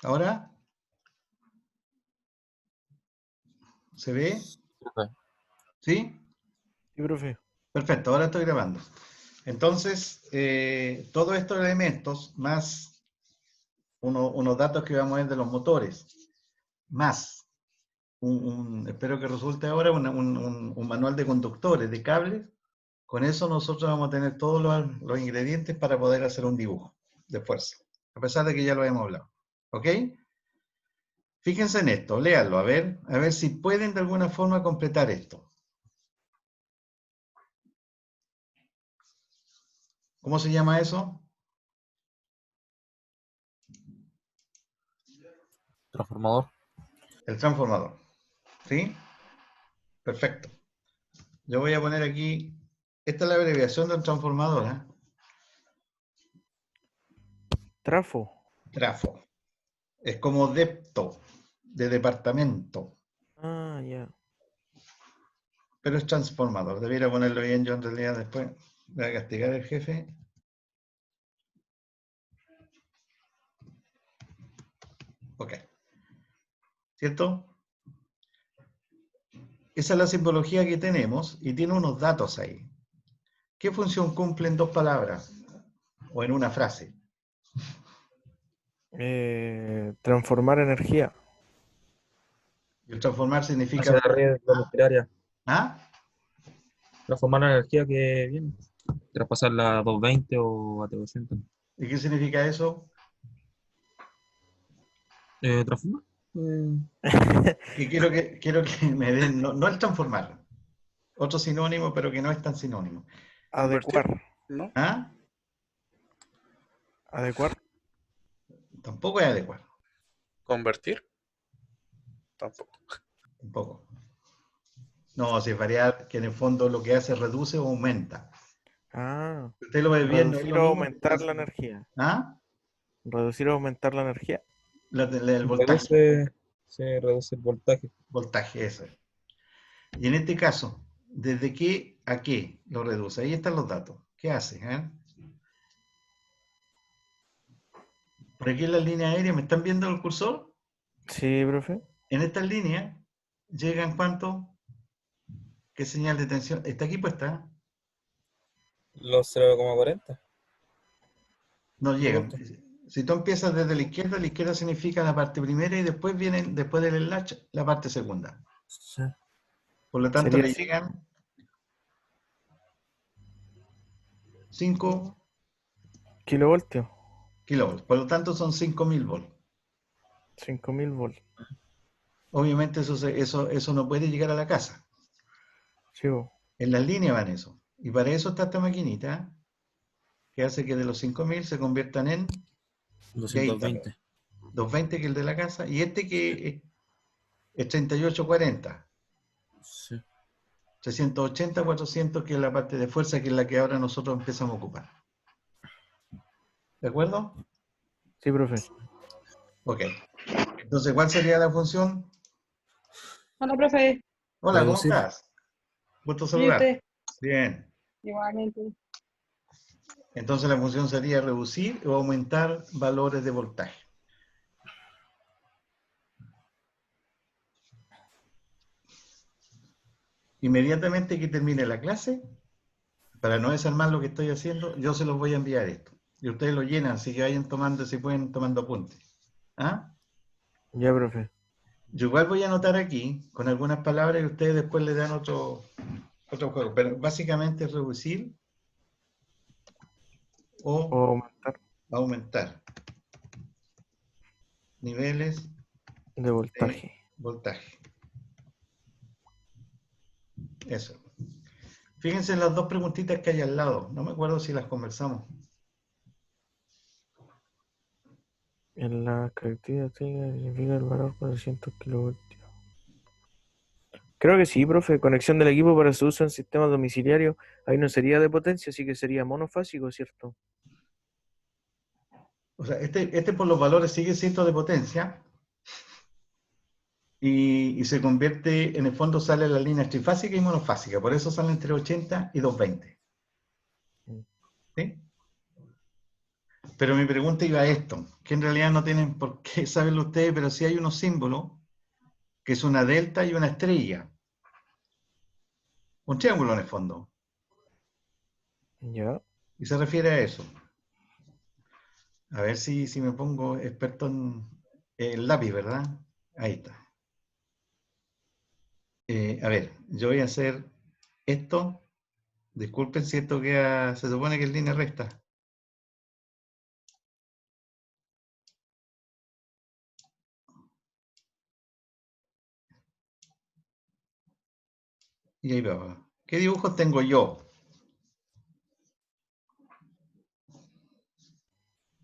¿Ahora? ¿Se ve? ¿Sí? Sí, profe. Perfecto, ahora estoy grabando. Entonces, todos estos elementos, más unos datos que vamos a ver de los motores, más espero que resulte ahora un manual de conductores, de cables. Con eso nosotros vamos a tener todos los ingredientes para poder hacer un dibujo de fuerza, a pesar de que ya lo hemos hablado. ¿Ok? Fíjense en esto, léanlo, a ver si pueden de alguna forma completar esto. ¿Cómo se llama eso? Transformador. El transformador. ¿Sí? Perfecto. Yo voy a poner aquí, esta es la abreviación del transformador, ¿eh? Trafo. Trafo. Es como depto, de departamento, Ah, ya. pero es transformador. Debiera ponerlo bien yo en realidad después. Voy a castigar al jefe. Ok. ¿Cierto? Esa es la simbología que tenemos y tiene unos datos ahí. ¿Qué función cumple en dos palabras o en una frase? Transformar energía. Y el transformar significa... Hacia la red domiciliaria. ¿Ah? Transformar la energía que viene. Traspasarla a 220 o a 300. ¿Y qué significa eso? ¿Transformar? Que quiero que me den, no el transformar, otro sinónimo, pero que no es tan sinónimo. Adecuar. ¿No? ¿Ah? Adecuar. Tampoco es adecuado. ¿Convertir? Tampoco. Tampoco. No, si es variar, que en el fondo lo que hace es reduce o aumenta. Ah, Si usted lo ve bien, no es reducir lo o mismo que aumentar la energía. ¿Ah? Reducir o aumentar la energía. El voltaje. Se reduce el voltaje. Voltaje, eso es. Y en este caso, ¿desde qué a qué lo reduce? Ahí están los datos. ¿Qué hace? Por aquí en la línea aérea, ¿me están viendo el cursor? Sí, profe. En estas líneas llegan ¿cuánto? ¿Qué señal de tensión? Está aquí puesta. Los 0,40. No ¿De llegan. voltio? Si tú empiezas desde la izquierda significa la parte primera y después viene, después del enlace, la parte segunda. Sí. Por lo tanto, Sería le 5 llegan 5 kilovoltios. kilovolts. Por lo tanto, son 5.000 volts. 5000 volts. Obviamente, eso no puede llegar a la casa. Sí, bo. En las líneas van eso. Y para eso está esta maquinita que hace que de los 5.000 se conviertan en... Y ahí está. 220. 220 que es el de la casa. Y este que es 3840. Sí. 380, 400, que es la parte de fuerza, que es la que ahora nosotros empezamos a ocupar. ¿De acuerdo? Sí, profe. Ok. Entonces, ¿cuál sería la función? Hola, profe. Hola, ¿cómo Reducir. estás? Gusto ¿Y saludar. usted? Bien. Igualmente. Entonces la función sería reducir o aumentar valores de voltaje. Inmediatamente que termine la clase, para no desarmar lo que estoy haciendo, yo se los voy a enviar esto. Y ustedes lo llenan, así que vayan tomando, si pueden, tomando apuntes. ¿Ah? Ya, profe. Yo igual voy a anotar aquí, con algunas palabras, y ustedes después le dan otro juego. Pero básicamente es reducir O o aumentar aumentar niveles de de voltaje. voltaje. Eso. Fíjense en las dos preguntitas que hay al lado. No me acuerdo si las conversamos. En la característica técnica significa el valor 400 kilovoltios. Creo que sí, profe. Conexión del equipo para su uso en sistemas domiciliarios. Ahí no sería de potencia, sí que sería monofásico, ¿cierto? O sea, este por los valores sigue siendo de potencia y se convierte, en el fondo sale la línea trifásica y monofásica. Por eso sale entre 80 y 220. ¿Sí? Pero mi pregunta iba a esto, que en realidad no tienen por qué saberlo ustedes, pero sí hay unos símbolos, que es una delta y una estrella. Un triángulo en el fondo. Ya. Y se refiere a eso. A ver si me pongo experto en el lápiz, ¿verdad? Ahí está. A ver, yo voy a hacer esto. Disculpen si esto queda, se supone que es línea recta. Y ahí va. ¿Qué dibujos tengo yo?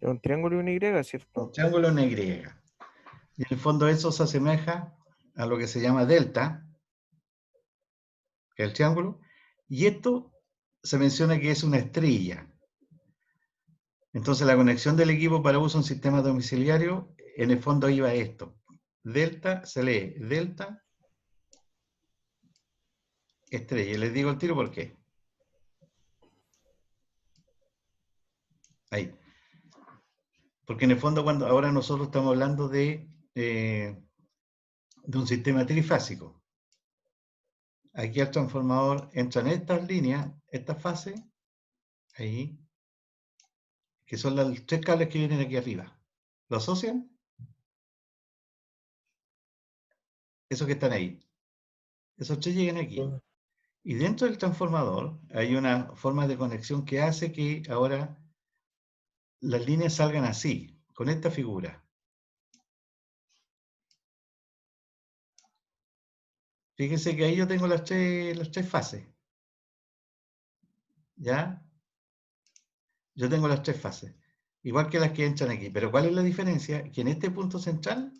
Es un triángulo y una Y, ¿cierto? Un triángulo en Y. Y en el fondo eso se asemeja a lo que se llama delta, que es el triángulo, y esto se menciona que es una estrella. Entonces la conexión del equipo para uso en sistema domiciliario, en el fondo iba a esto. Delta, se lee delta, estrella. Y les digo el tiro por qué. Ahí. Porque en el fondo cuando ahora nosotros estamos hablando de un sistema trifásico. Aquí al transformador entran estas líneas, esta fase, ahí, que son los tres cables que vienen aquí arriba. ¿Lo asocian? Esos que están ahí. Esos tres llegan aquí. Y dentro del transformador hay una forma de conexión que hace que ahora las líneas salgan así, con esta figura. Fíjense que ahí yo tengo las tres fases. ¿Ya? Yo tengo las tres fases. Igual que las que entran aquí. Pero ¿cuál es la diferencia? Que en este punto central,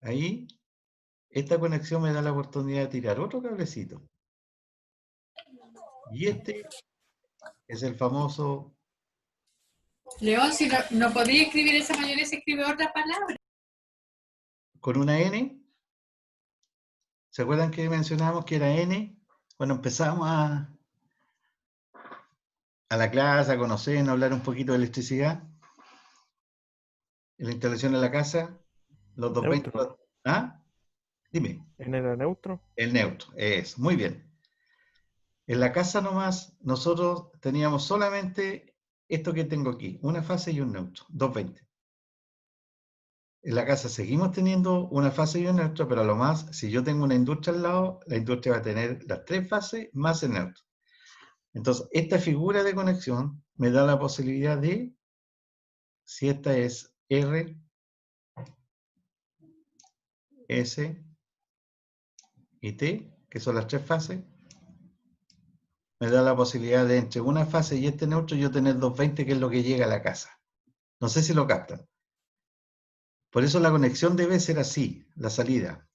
ahí, esta conexión me da la oportunidad de tirar otro cablecito. Y este es el famoso... León, si no podría escribir esa mayonesa, escribe otra palabra. Con una N. ¿Se acuerdan que mencionábamos que era N? Cuando empezamos a la clase, a conocer, a hablar un poquito de electricidad. En la instalación de la casa, los 220... Neutro. ¿Ah? Dime. ¿En el neutro? El neutro, es, muy bien. En la casa nomás, nosotros teníamos solamente esto que tengo aquí, una fase y un neutro, 220. En la casa seguimos teniendo una fase y un neutro, pero a lo más, si yo tengo una industria al lado, la industria va a tener las tres fases más el neutro. Entonces, esta figura de conexión me da la posibilidad de, si esta es R, S y T, que son las tres fases, me da la posibilidad de entre una fase y este neutro yo tener 220, que es lo que llega a la casa. No sé si lo captan. Por eso la conexión debe ser así, la salida.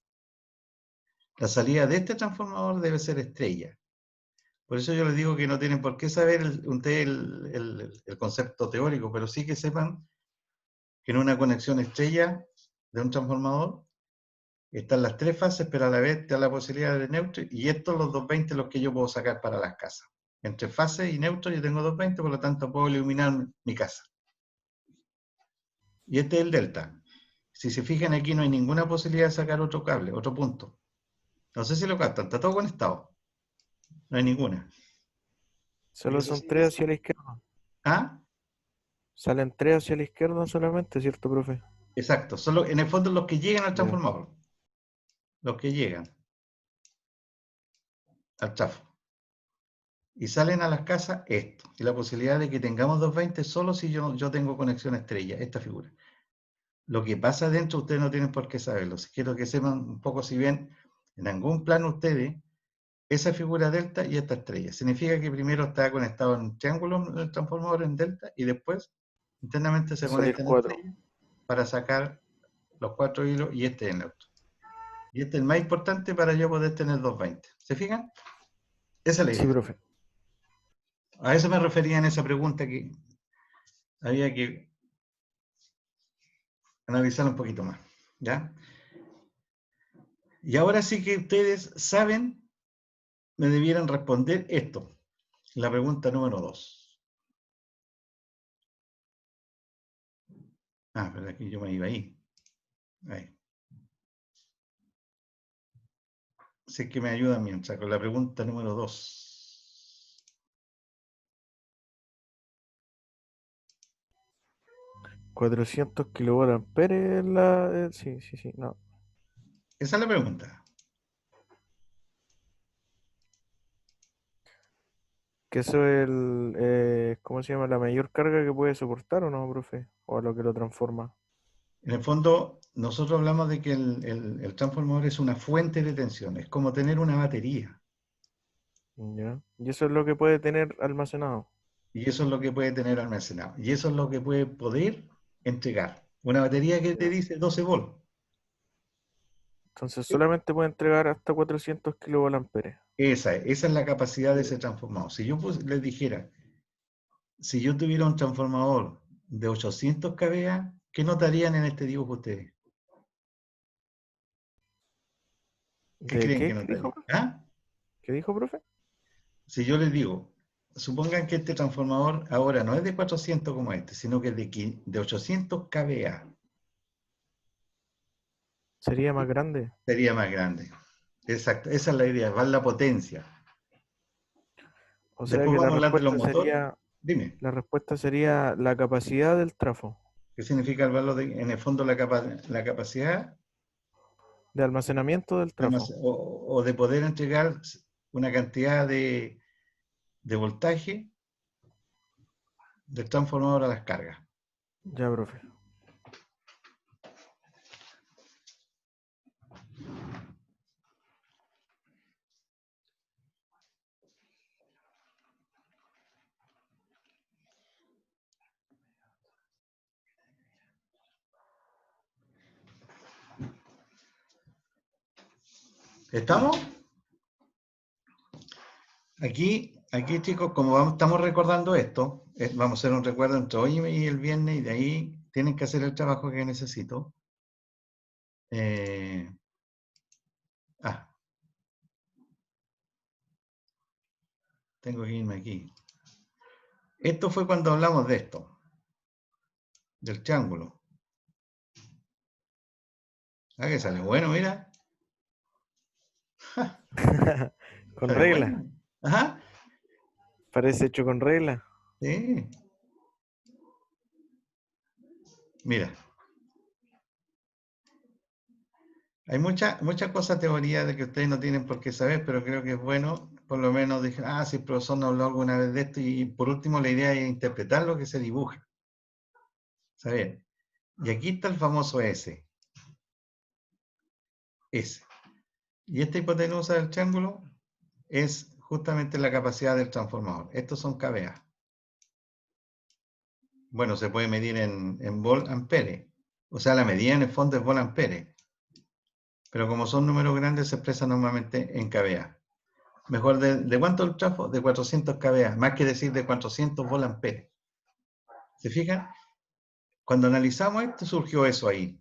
La salida de este transformador debe ser estrella. Por eso yo les digo que no tienen por qué saber ustedes el concepto teórico, pero sí que sepan que en una conexión estrella de un transformador están las tres fases, pero a la vez te da la posibilidad de neutro, y estos los 220 los que yo puedo sacar para las casas. Entre fase y neutro yo tengo 220, por lo tanto puedo iluminar mi casa. Y este es el delta. Si se fijan aquí no hay ninguna posibilidad de sacar otro cable, otro punto. No sé si lo captan, está todo conectado. No hay ninguna. Solo Eso son sí tres es- hacia la izquierda. ¿Ah? Salen tres hacia la izquierda solamente, ¿cierto, profe? Exacto. Solo, en el fondo los que llegan al Ya. transformador. Los que llegan al trafo. Y salen a las casas esto. Y la posibilidad de que tengamos 220 solo si yo tengo conexión estrella, esta figura. Lo que pasa adentro ustedes no tienen por qué saberlo. Quiero que sepan un poco, si ven en algún plano ustedes esa figura delta y esta estrella. Significa que primero está conectado en triángulo el transformador en delta y después internamente se Salir conecta en 4. estrella para sacar los 4 hilos, y este es el neutro. Y este es el más importante para yo poder tener 220. ¿Se fijan? Esa es la Sí, idea. profe. A eso me refería en esa pregunta, que había que analizar un poquito más. ¿Ya? Y ahora sí que ustedes saben, me debieran responder esto. La pregunta número 2. Ah, pero aquí yo me iba ahí. Ahí. Sé que me ayuda mientras con la pregunta número 2. ¿400 kilovoltiamperes la...? Sí, sí, sí, no. Esa es la pregunta. Que eso es ¿cómo se llama? La mayor carga que puede soportar, ¿o no, profe? O a lo que lo transforma. En el fondo, nosotros hablamos de que el transformador es una fuente de tensión, es como tener una batería. ¿Ya? Y eso es lo que puede tener almacenado. Y eso es lo que puede tener almacenado. Y eso es lo que puede poder entregar. Una batería que te Ya. dice 12 volts. Entonces solamente puede entregar hasta 400 kilovoltiamperes. Esa es la capacidad de ese transformador. Si yo les dijera, si yo tuviera un transformador de 800 kVA, ¿qué notarían en este dibujo ustedes? ¿Qué ¿De creen que qué? ¿Qué dijo, notarían? profe? ¿Ah? ¿Qué dijo, profe? Si yo les digo, supongan que este transformador ahora no es de 400 como este, sino que es de 800 kVA, Sería más grande. sería más grande. Exacto, esa es la idea, va la potencia. O sea Después que vamos a hablar de los motores. Dime, la respuesta sería la capacidad del trafo ¿qué significa el valor en el fondo la capacidad de almacenamiento del trafo. o de poder entregar una cantidad de voltaje del transformador a las cargas? Ya, profe. ¿Estamos? Aquí chicos, como estamos recordando esto, vamos a hacer un recuerdo entre hoy y el viernes y de ahí tienen que hacer el trabajo que necesito. Eh, tengo que irme aquí. Esto fue cuando hablamos de esto, del triángulo. Ah, que sale bueno, mira. Con Sale regla. bueno. Ajá, Parece hecho con regla. sí. Mira. Hay muchas cosas teoría de que ustedes no tienen por qué saber, pero creo que es bueno, por lo menos dije, si el profesor nos habló alguna vez de esto, y por último la idea es interpretar lo que se dibuja. ¿Saben? Y aquí está el famoso S. S. Y esta hipotenusa del triángulo es justamente la capacidad del transformador. Estos son kVA. Bueno, se puede medir en volt ampere. O sea, la medida en el fondo es volt ampere. Pero como son números grandes, se expresa normalmente en kVA. Mejor, ¿de cuánto el trafo? De 400 kVA. Más que decir de 400 volt ampere. ¿Se fijan? Cuando analizamos esto, surgió eso ahí.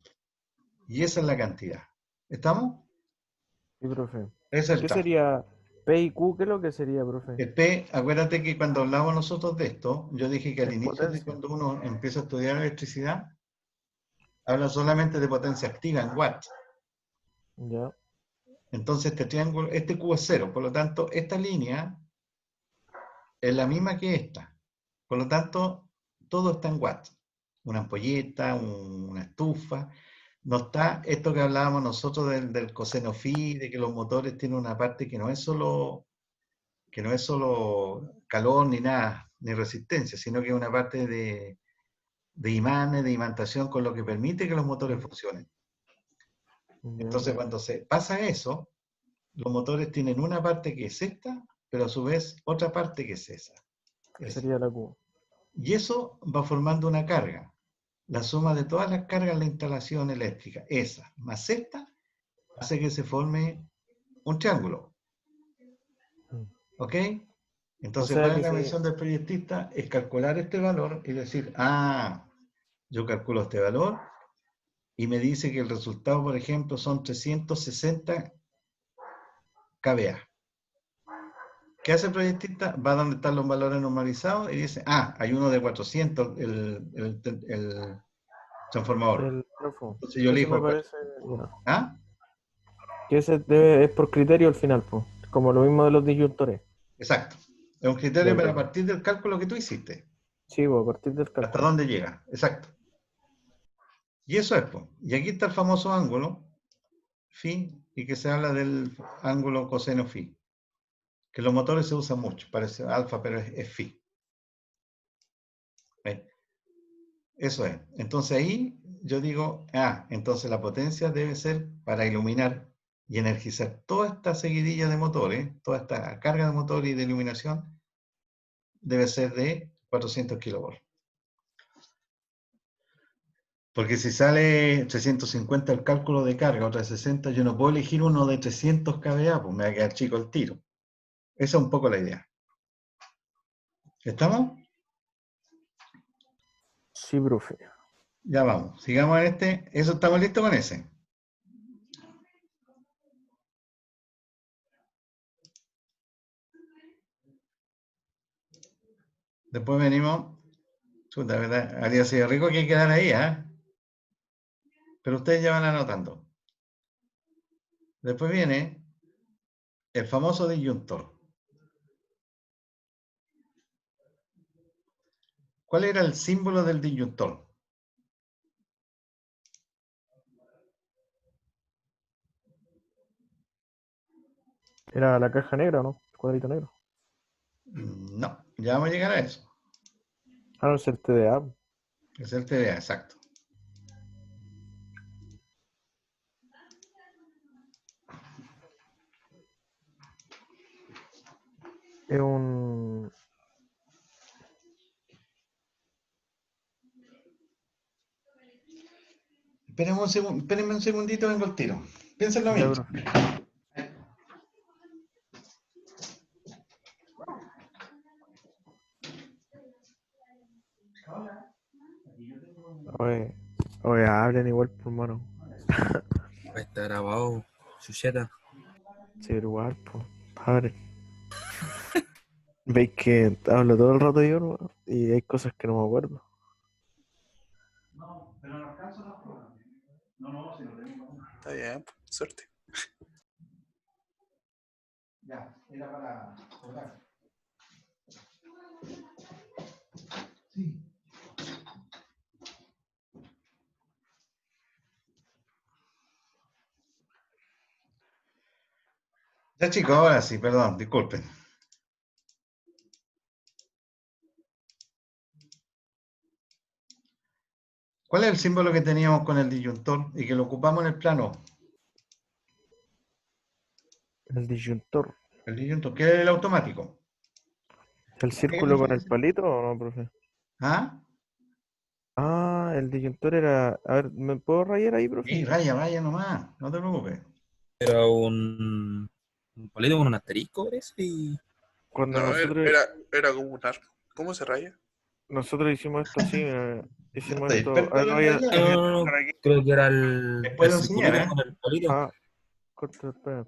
Y esa es la cantidad. ¿Estamos? Sí, profe. Ese es el ¿Qué trafo. sería P y Q? ¿Qué es lo que sería, profe? El P, acuérdate que cuando hablamos nosotros de esto, yo dije que al Es inicio de potencia. cuando uno empieza a estudiar electricidad, habla solamente de potencia activa en watts. Ya. Entonces este triángulo, este Q es 0, por lo tanto esta línea es la misma que esta. Por lo tanto, todo está en watts. Una ampolleta, una estufa. No está esto que hablábamos nosotros del coseno phi, de que los motores tienen una parte que no es solo calor ni nada, ni resistencia, sino que es una parte de imanes, de imantación, con lo que permite que los motores funcionen. Ya. Entonces, cuando se pasa eso, los motores tienen una parte que es esta, pero a su vez otra parte que es esa. ¿Qué sería la Q? Y eso va formando una carga. La suma de todas las cargas de la instalación eléctrica, esa más esta, hace que se forme un triángulo. Mm. ¿Ok? O Entonces, sea ¿cuál es que la si... misión del proyectista? Es calcular este valor y decir, yo calculo este valor y me dice que el resultado, por ejemplo, son 360 kVA. ¿Qué hace el proyectista? Va donde están los valores normalizados y dice, hay uno de 400, transformador. El trofo. Entonces yo Eso elijo me el cual. parece ya. ¿Ah? Que es por criterio al final, pues. Como lo mismo de los disyuntores. Exacto. Es un criterio Ya, para ya. partir del cálculo que tú hiciste. Sí, pues, a partir del ¿Hasta cálculo. dónde llega? Exacto. Y eso es, pues. Y aquí está el famoso ángulo phi, y que se habla del ángulo coseno phi. Que en los motores se usa mucho, parece alfa, pero es phi. ¿Ven? Eso es. Entonces ahí yo digo, entonces la potencia debe ser para iluminar y energizar toda esta seguidilla de motores, toda esta carga de motor y de iluminación, debe ser de 400 kilovolts. Porque si sale 350 el cálculo de carga, otra de 60, yo no puedo elegir uno de 300 kVA, pues me va a quedar chico el tiro. Esa es un poco la idea. ¿Estamos? Sí, profe. Ya vamos. Sigamos en este. ¿Eso estamos listos con ese? Después venimos. Chuta, ¿verdad? Habría sido rico que quedara ahí, ¿eh? Pero ustedes ya van anotando. Después viene el famoso disyuntor. ¿Cuál era el símbolo del disyuntor? Era la caja negra, ¿no? El cuadrito negro. No, ya vamos a llegar a eso. Ah, no, es el TDA. Es el TDA, exacto. Es un... Espérenme un segundito, vengo al tiro. Piensen lo Ya, mismo. profe. Oye, oye, hablen igual, por mano. Ahí está grabado, Chucheta. Sí, pero igual, pues. Padre. Veis que hablo todo el rato yo, ¿no? Y hay cosas que no me acuerdo. No, pero no alcanzo las pruebas. No, si lo tengo. Está bien, suerte. Ya, era para jugar. Sí. Ya chicos, ahora sí, perdón, disculpen. ¿Cuál es el símbolo que teníamos con el disyuntor y que lo ocupamos en el plano? El disyuntor. El disyuntor, ¿qué es el automático? ¿El ¿Qué círculo con el diferencia? palito o no, profe? ¿Ah? Ah, el disyuntor era... A ver, ¿me puedo rayar ahí, profe? Sí, raya nomás, no te preocupes. Era un palito con un asterisco, parece, y Cuando No, era como un arco. ¿Cómo se raya? nosotros hicimos esto así, Ya hicimos estoy esto... experto A ver, en lo la voy a rayada. no, dibujar aquí. creo que era Les el puedo enseñar, circulito ¿eh? con el palito. Ah, corta, espera.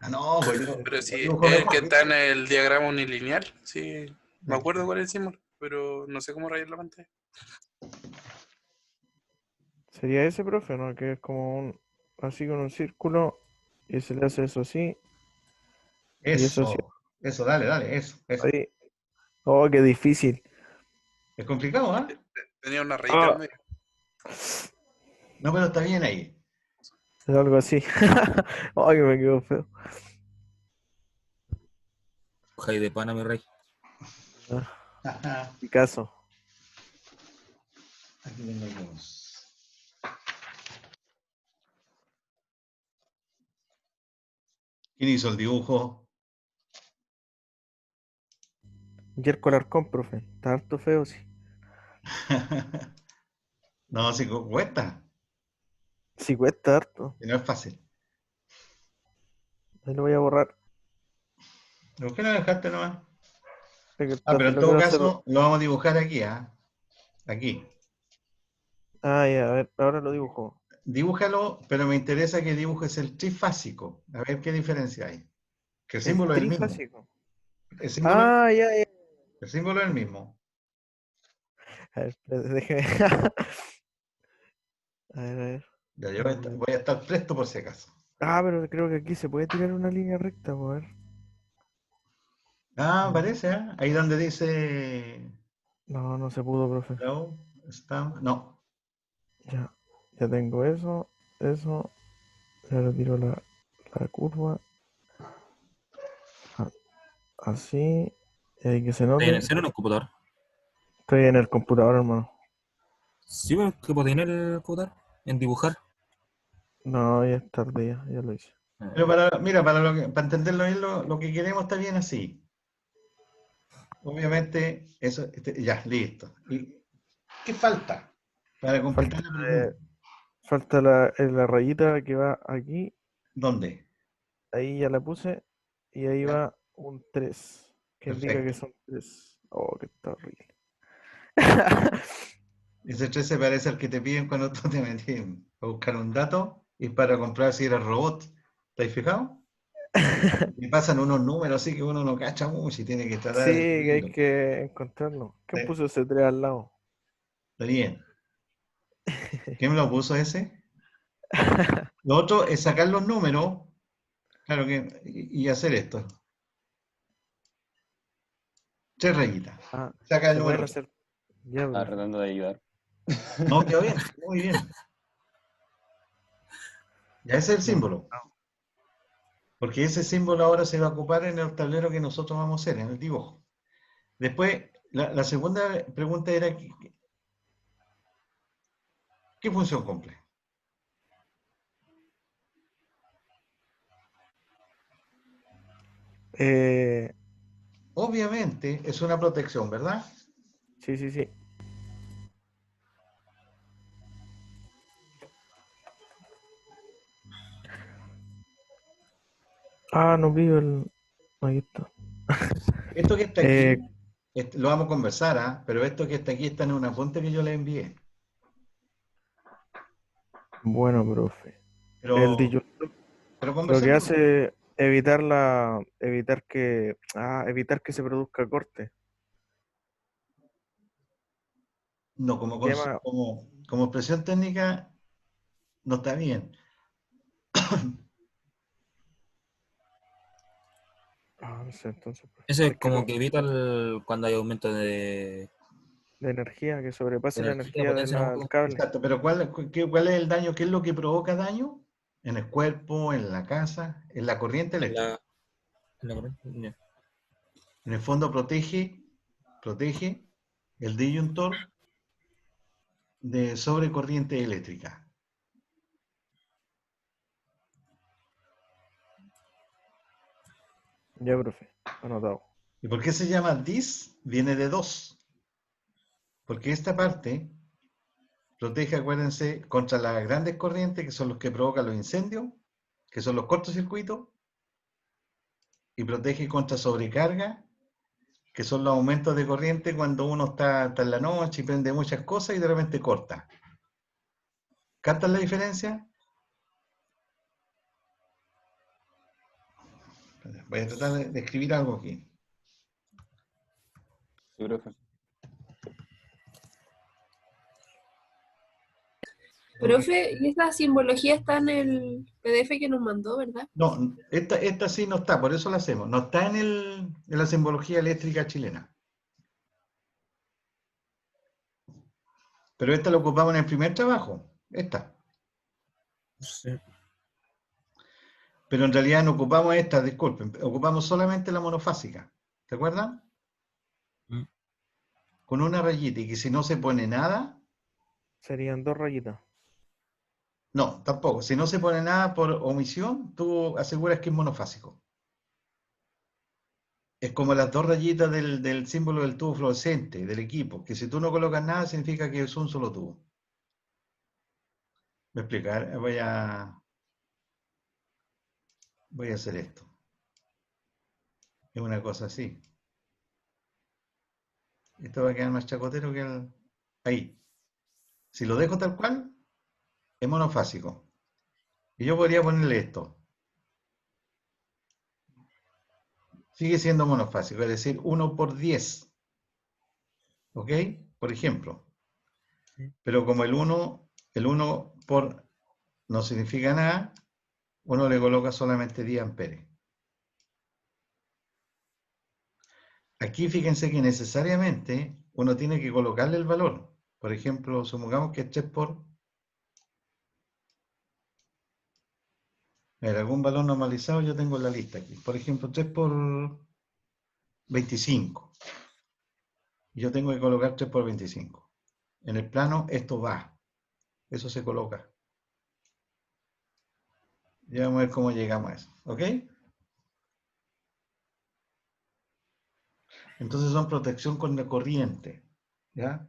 Ah, no, pues yo Pero sí, dibujo es el que mejor, está ¿viste? en el diagrama unilineal. Sí, me acuerdo cuál es el símbolo, pero no sé cómo rayar la pantalla. Sería ese, profe, ¿no? Que es como un... Así con un círculo y se le hace eso así y eso así. Eso, dale, eso. Ahí. Oh, qué difícil. Es complicado, ¿ah? Tenía una rayita al Ah, medio. No, pero está bien ahí. es algo así. Ay, que me quedó feo. Jai de pana, mi rey. Ah, Picasso. Aquí tengo algunos. ¿Quién hizo el dibujo? Yerko Alarcón, profe. Está harto feo, sí. No, sí cuesta, Sí, cuesta harto. y no es fácil. Ahí lo voy a borrar. ¿Por qué no dejaste nomás? Pero en Lo todo quiero hacer. caso, lo vamos a dibujar aquí, ¿ah? Aquí. Ah, ya, a ver, ahora lo dibujo. Dibújalo, pero me interesa que dibujes el trifásico. A ver qué diferencia hay. Que el El símbolo es el mismo. trifásico. El símbolo, Ah, ya. el símbolo es el mismo. A ver, espérate, déjeme. A ver, a ver. Ya, yo voy a estar presto por si acaso. Ah, pero creo que aquí se puede tirar una línea recta, pues, a ver. Ah, parece, ¿eh? Ahí donde dice No, no se pudo, profe. draw, stamp, no. Ya tengo eso, ya retiro la curva, así, y ahí que se ¿Está en note. el cero en el computador? Estoy en el computador, hermano. Sí, pero ¿qué puede tener el computador? En dibujar. No, ya es tarde, ya lo hice. Pero mira, para entenderlo bien, lo que queremos está bien así. Obviamente, eso, ya, listo. ¿Y qué falta para completar la pregunta? Falta la rayita que va aquí, ¿Dónde? ahí ya la puse, y ahí Ya, va un 3 que indica que perfecto. son 3. Oh, qué horrible. Ese 3 se parece al que te piden cuando tú te metes a buscar un dato y para comprar si eres robot. ¿Te has fijado? Y pasan unos números así que uno no cacha mucho y tiene que Sí, tratar de que hay descubrirlo. que encontrarlo. ¿Quién Sí, puso ese 3 al lado? está bien. ¿Quién me lo puso ese? Lo otro es sacar los números, claro que, y hacer esto. 3 rayitas. Ah, Saca el se pueden número. hacer. Ya, Estaba profe. tratando de ayudar. No, quedó bien, muy bien. Ya ese es el No. símbolo. Porque ese símbolo ahora se va a ocupar en el tablero que nosotros vamos a hacer, en el dibujo. Después, la segunda pregunta era, ¿qué función cumple? Eh, Obviamente es una protección, ¿verdad? sí, sí, sí. Ah, no vi el. Ahí está. Esto que está Eh, aquí, lo vamos a conversar, ¿ah? Pero esto que está aquí está en una fuente que yo le envié. bueno, profe. El Pero, disyuntor pero lo que conversemos. hace evitar que se produzca corte. No, como, Quema. como expresión técnica, no está bien. Ah, no sé, entonces, profe. Eso es Porque como que evita cuando hay aumento de de energía, que sobrepase la energía, energía potencia, no me del acuerdo. cable. Exacto, pero ¿cuál es el daño? ¿Qué es lo que provoca daño? En el cuerpo, en la casa, en la corriente En eléctrica. la corriente. Ya. En el fondo protege el disyuntor de sobrecorriente eléctrica. Ya, profe. Anotado. ¿Y por qué se llama dis? Viene de dos. Porque esta parte protege, acuérdense, contra las grandes corrientes, que son los que provocan los incendios, que son los cortocircuitos, y protege contra sobrecarga, que son los aumentos de corriente cuando uno está en la noche y prende muchas cosas y de repente corta. ¿Captan la diferencia? Voy a tratar de escribir algo aquí. Sí, profe. Profe, y esta simbología está en el PDF que nos mandó, ¿verdad? No, esta sí no está, por eso la hacemos. No está en la simbología eléctrica chilena. Pero esta la ocupamos en el primer trabajo. Esta. Sí. Pero en realidad no ocupamos esta, disculpen. Ocupamos solamente la monofásica. ¿Se acuerdan? Mm. Con una rayita y que si no se pone nada, Serían 2 rayitas. no, tampoco. Si no se pone nada por omisión, tú aseguras que es monofásico. Es como las 2 rayitas del símbolo del tubo fluorescente, del equipo, que si tú no colocas nada significa que es un solo tubo. Voy a explicar, voy a hacer esto. Es una cosa así. Esto va a quedar más chacotero que el... Ahí. Si lo dejo tal cual, es monofásico. Y yo podría ponerle esto. Sigue siendo monofásico, es decir, 1 por 10. ¿Ok? Por ejemplo. Pero como el 1 el 1 por no significa nada, uno le coloca solamente 10 amperes. Aquí fíjense que necesariamente uno tiene que colocarle el valor. Por ejemplo, supongamos que es 3 por... A ver, algún valor normalizado yo tengo en la lista aquí. Por ejemplo, 3 por 25. Yo tengo que colocar 3 por 25. En el plano esto va. Eso se coloca. Ya vamos a ver cómo llegamos a eso. ¿Ok? Entonces son protección contra corriente. ¿Ya?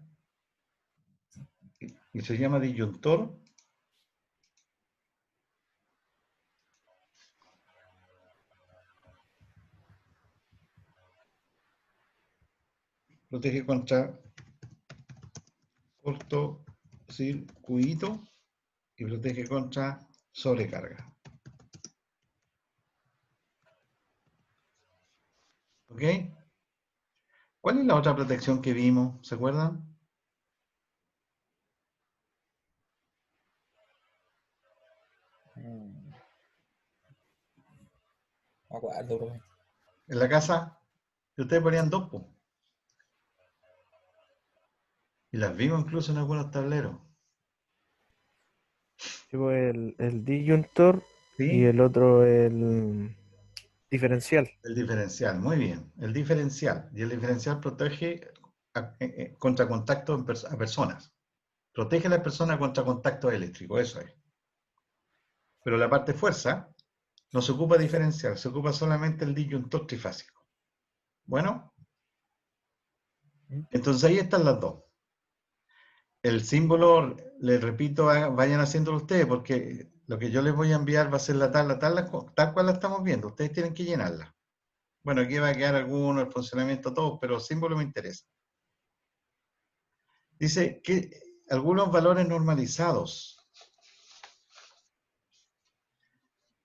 Y se llama disyuntor. Protege contra cortocircuito y protege contra sobrecarga. ¿Ok? ¿Cuál es la otra protección que vimos? ¿Se acuerdan? No me acuerdo, profe. En la casa, ustedes ponían 2, po. Y las vimos incluso en algunos tableros. Tipo el disyuntor y ¿Sí? el otro el diferencial. El diferencial, muy bien. El diferencial. Y el diferencial protege contra contacto a personas. Protege a las personas contra contacto eléctrico, eso es. Pero la parte fuerza no se ocupa diferencial, se ocupa solamente el disyuntor trifásico. Bueno, entonces ahí están las dos. El símbolo, les repito, vayan haciéndolo ustedes, porque lo que yo les voy a enviar va a ser la tabla tal cual la estamos viendo. Ustedes tienen que llenarla. Bueno, aquí va a quedar alguno, el funcionamiento, todo, pero el símbolo me interesa. Dice que algunos valores normalizados.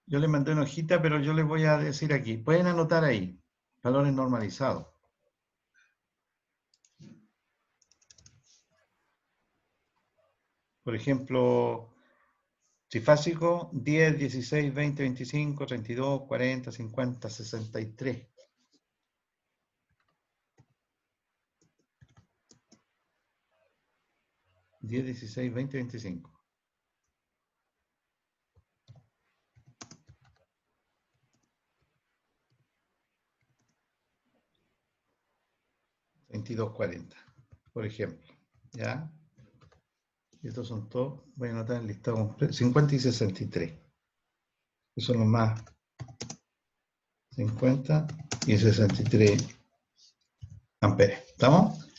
Yo les mandé una hojita, pero yo les voy a decir aquí. Pueden anotar ahí, valores normalizados. Por ejemplo, trifásico, 10, 16, 20, 25, 32, 40, 50, 63. $10, 16, 20, 25. $22.40, por ejemplo. ¿Ya? Y estos son todos, voy a anotar el listado completo, 50 y 63. Esos son los más 50 y 63 amperes. ¿Estamos?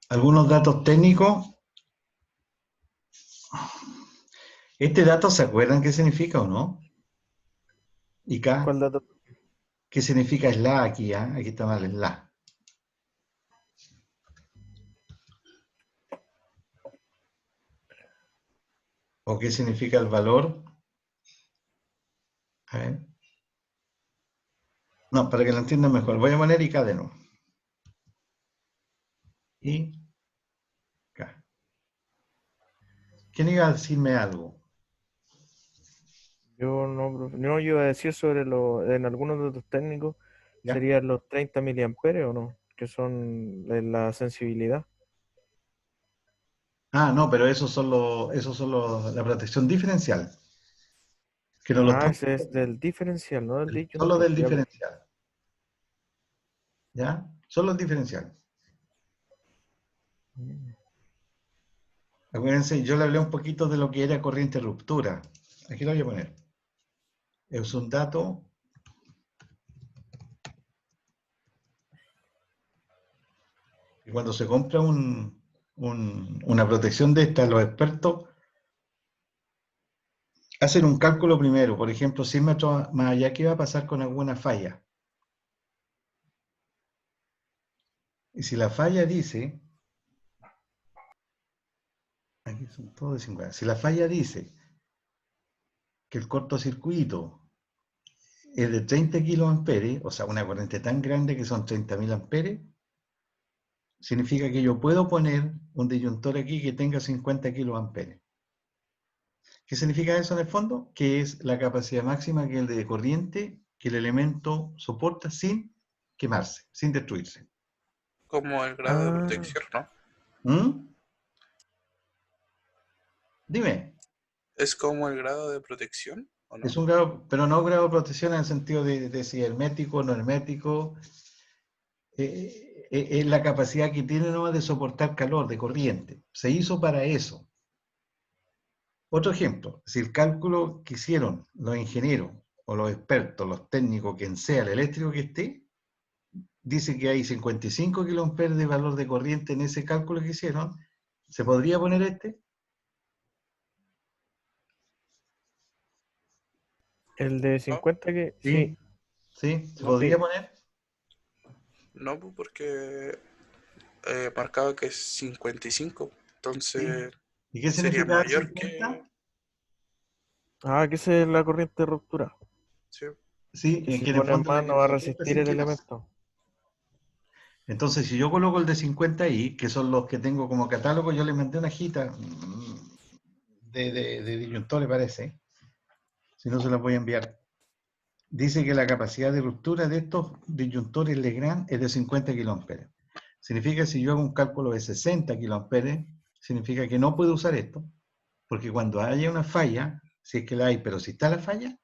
Algunos datos técnicos. ¿Este dato se acuerdan qué significa o no? ¿Y K? ¿Cuál dato? ¿Qué significa SLA aquí? Aquí está mal SLA. ¿O qué significa el valor? A ver. No, para que lo entiendan mejor. Voy a poner IK de nuevo. Y K. ¿Quién iba a decirme algo? Yo no, profe. No, yo iba a decir sobre en algunos datos técnicos ¿Ya? serían los 30 miliamperes o no, que son la sensibilidad. Ah, no, pero esos son la protección diferencial. Que no lo Ah, estamos- ese es del diferencial, no del solo disyuntor. del Ya, pues. diferencial. ¿Ya? Solo el diferencial. Acuérdense, yo le hablé un poquito de lo que era corriente ruptura. Aquí lo voy a poner. Es un dato que cuando se compra una protección de esta, los expertos hacen un cálculo primero. Por ejemplo, 100 metros más allá, ¿qué va a pasar con alguna falla? Y si la falla dice, aquí son todos de 50, si la falla dice que el cortocircuito es de 30 kiloamperes, o sea, una corriente tan grande que son 30.000 amperes, significa que yo puedo poner un disyuntor aquí que tenga 50 kiloamperes. ¿Qué significa eso en el fondo? Que es la capacidad máxima que el de corriente que el elemento soporta sin quemarse, sin destruirse. Como el grado de Ah, protección, ¿no? ¿Mm? Dime, ¿Es como el grado de protección o no? es un grado, pero no un grado de protección en el sentido de si hermético o no hermético. Es la capacidad que tiene nomás de soportar calor, de corriente. Se hizo para eso. Otro ejemplo, si el cálculo que hicieron los ingenieros o los expertos, los técnicos, quien sea, el eléctrico que esté, dice que hay 55 kiloamperes de valor de corriente en ese cálculo que hicieron, ¿se podría poner este? el de 50 que... Sí, ¿Sí? ¿Se No. podría sí. poner? No, pues, porque marcaba que es 55, entonces ¿Y qué sería significa mayor 50? Ah, que esa es la corriente de ruptura. sí, Sí, Que si que en el pones fondo es la más que no lo va a soporta resistir sin el quemarse. elemento. Entonces, si yo coloco el de 50 ahí, que son los que tengo como catálogo, yo les mandé una hojita de disyuntores, parece. Si no, se las voy a enviar. Dice que la capacidad de ruptura de estos disyuntores Legrand es de 50 kiloamperes. Significa que si yo hago un cálculo de 60 kiloamperes, significa que no puedo usar esto, porque cuando haya una falla, si es que la hay, pero si está la falla,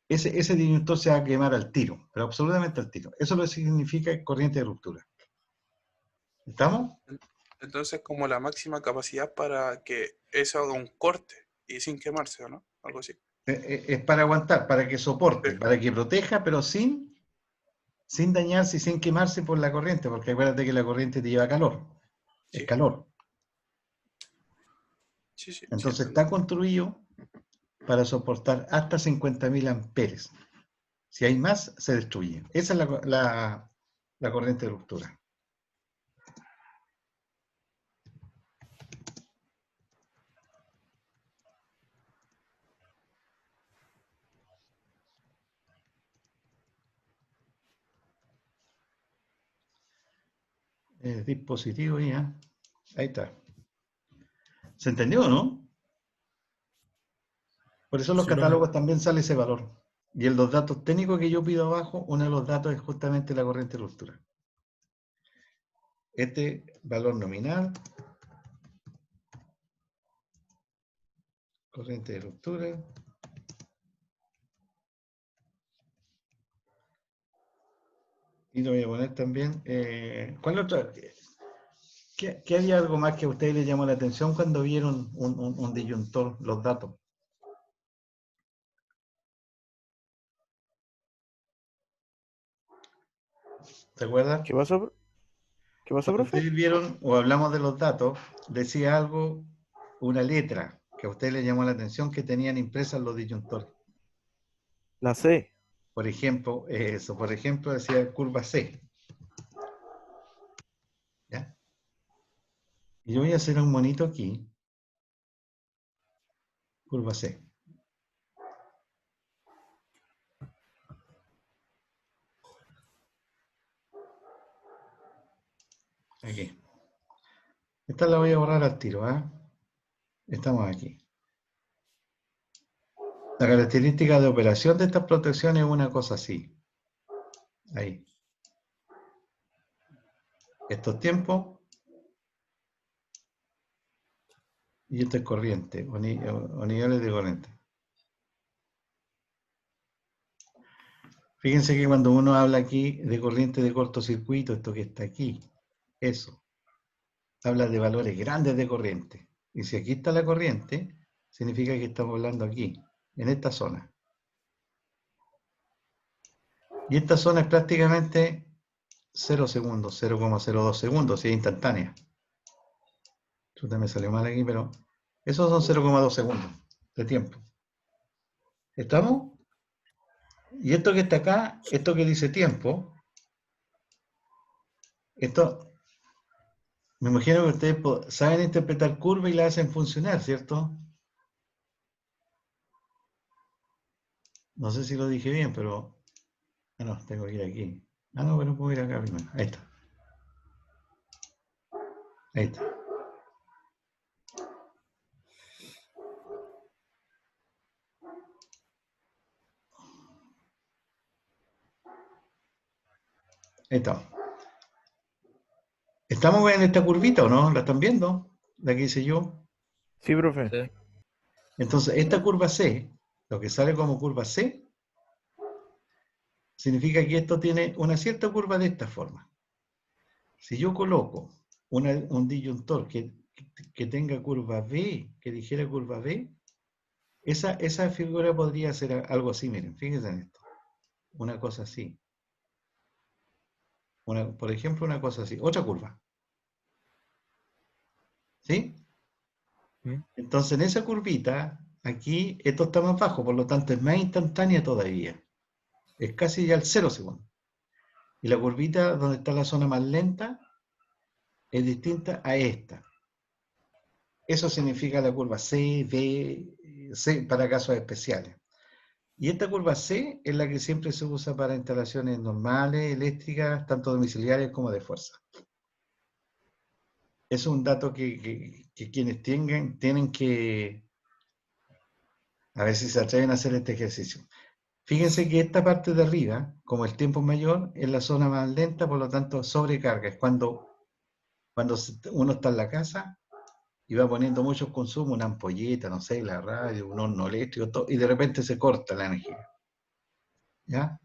ese disyuntor se va a quemar al tiro, pero absolutamente al tiro. Eso es lo que significa corriente de ruptura. ¿Estamos? entonces como la máxima capacidad para que eso haga un corte y sin quemarse, ¿o no? Algo así. Es para aguantar, para que soporte, Sí, para que proteja, pero sin dañarse y sin quemarse por la corriente, porque acuérdate que la corriente te lleva calor, es sí, calor. sí, sí, sí, Entonces entiendo. está construido para soportar hasta 50.000 amperes. Si hay más, se destruye. Esa es la corriente de ruptura. Dispositivo ya. Ahí está. ¿Se entendió o no? Por eso en los Sí, profe. catálogos también sale ese valor. Y en los datos técnicos que yo pido abajo, uno de los datos es justamente la corriente de ruptura. Este valor nominal, corriente de ruptura. Y lo voy a poner también. ¿Cuál otra? ¿Qué había algo más que a ustedes les llamó la atención cuando vieron un disyuntor, los datos? ¿Se acuerdan? ¿Qué pasó? ¿Qué pasó, Cuando profe? ustedes vieron o hablamos de los datos, decía algo, una letra que a ustedes les llamó la atención que tenían impresas los disyuntores. La C. Por ejemplo, decía curva C. ¿Ya? Y yo voy a hacer un monito aquí, curva C. Aquí. Esta la voy a borrar al tiro, ¿ah? Estamos aquí. La característica de operación de estas protecciones es una cosa así. Ahí. Estos tiempos y esto es corriente o niveles de corriente. Fíjense que cuando uno habla aquí de corriente de cortocircuito, esto que está aquí, eso, habla de valores grandes de corriente. Y si aquí está la corriente, significa que estamos hablando aquí, en esta zona. Y esta zona es prácticamente 0 segundos, 0,02 segundos, si es instantánea. Esto me salió mal aquí, pero esos son 0,2 segundos de tiempo. ¿Estamos? Y esto que está acá, esto que dice tiempo, esto, me imagino que ustedes saben interpretar curva y la hacen funcionar, ¿cierto? No sé si lo dije bien, pero... Ah, no, tengo que ir aquí. Ah, no, pero puedo ir acá primero. Ahí está. Ahí está. Ahí está. ¿Estamos en esta curvita o no? ¿La están viendo? La que hice yo. Sí, profe. Sí. Entonces, esta curva C, lo que sale como curva C, significa que esto tiene una cierta curva de esta forma. Si yo coloco un disyuntor que tenga curva B, que dijera curva B, esa figura podría ser algo así, miren, fíjense en esto. Una cosa así. Por ejemplo, una cosa así. Otra curva. ¿Sí? ¿Mm? Entonces, en esa curvita, aquí, esto está más bajo, por lo tanto, es más instantánea todavía. Es casi ya el 0 segundo. Y la curvita donde está la zona más lenta es distinta a esta. Eso significa la curva C, D, C para casos especiales. Y esta curva C es la que siempre se usa para instalaciones normales, eléctricas, tanto domiciliarias como de fuerza. Es un dato que quienes tienen que, a ver si se atreven a hacer este ejercicio. Fíjense que esta parte de arriba, como el tiempo es mayor, es la zona más lenta, por lo tanto sobrecarga. Es cuando uno está en la casa y va poniendo muchos consumos, una ampolleta, no sé, la radio, un horno eléctrico, todo, y de repente se corta la energía. ¿Ya?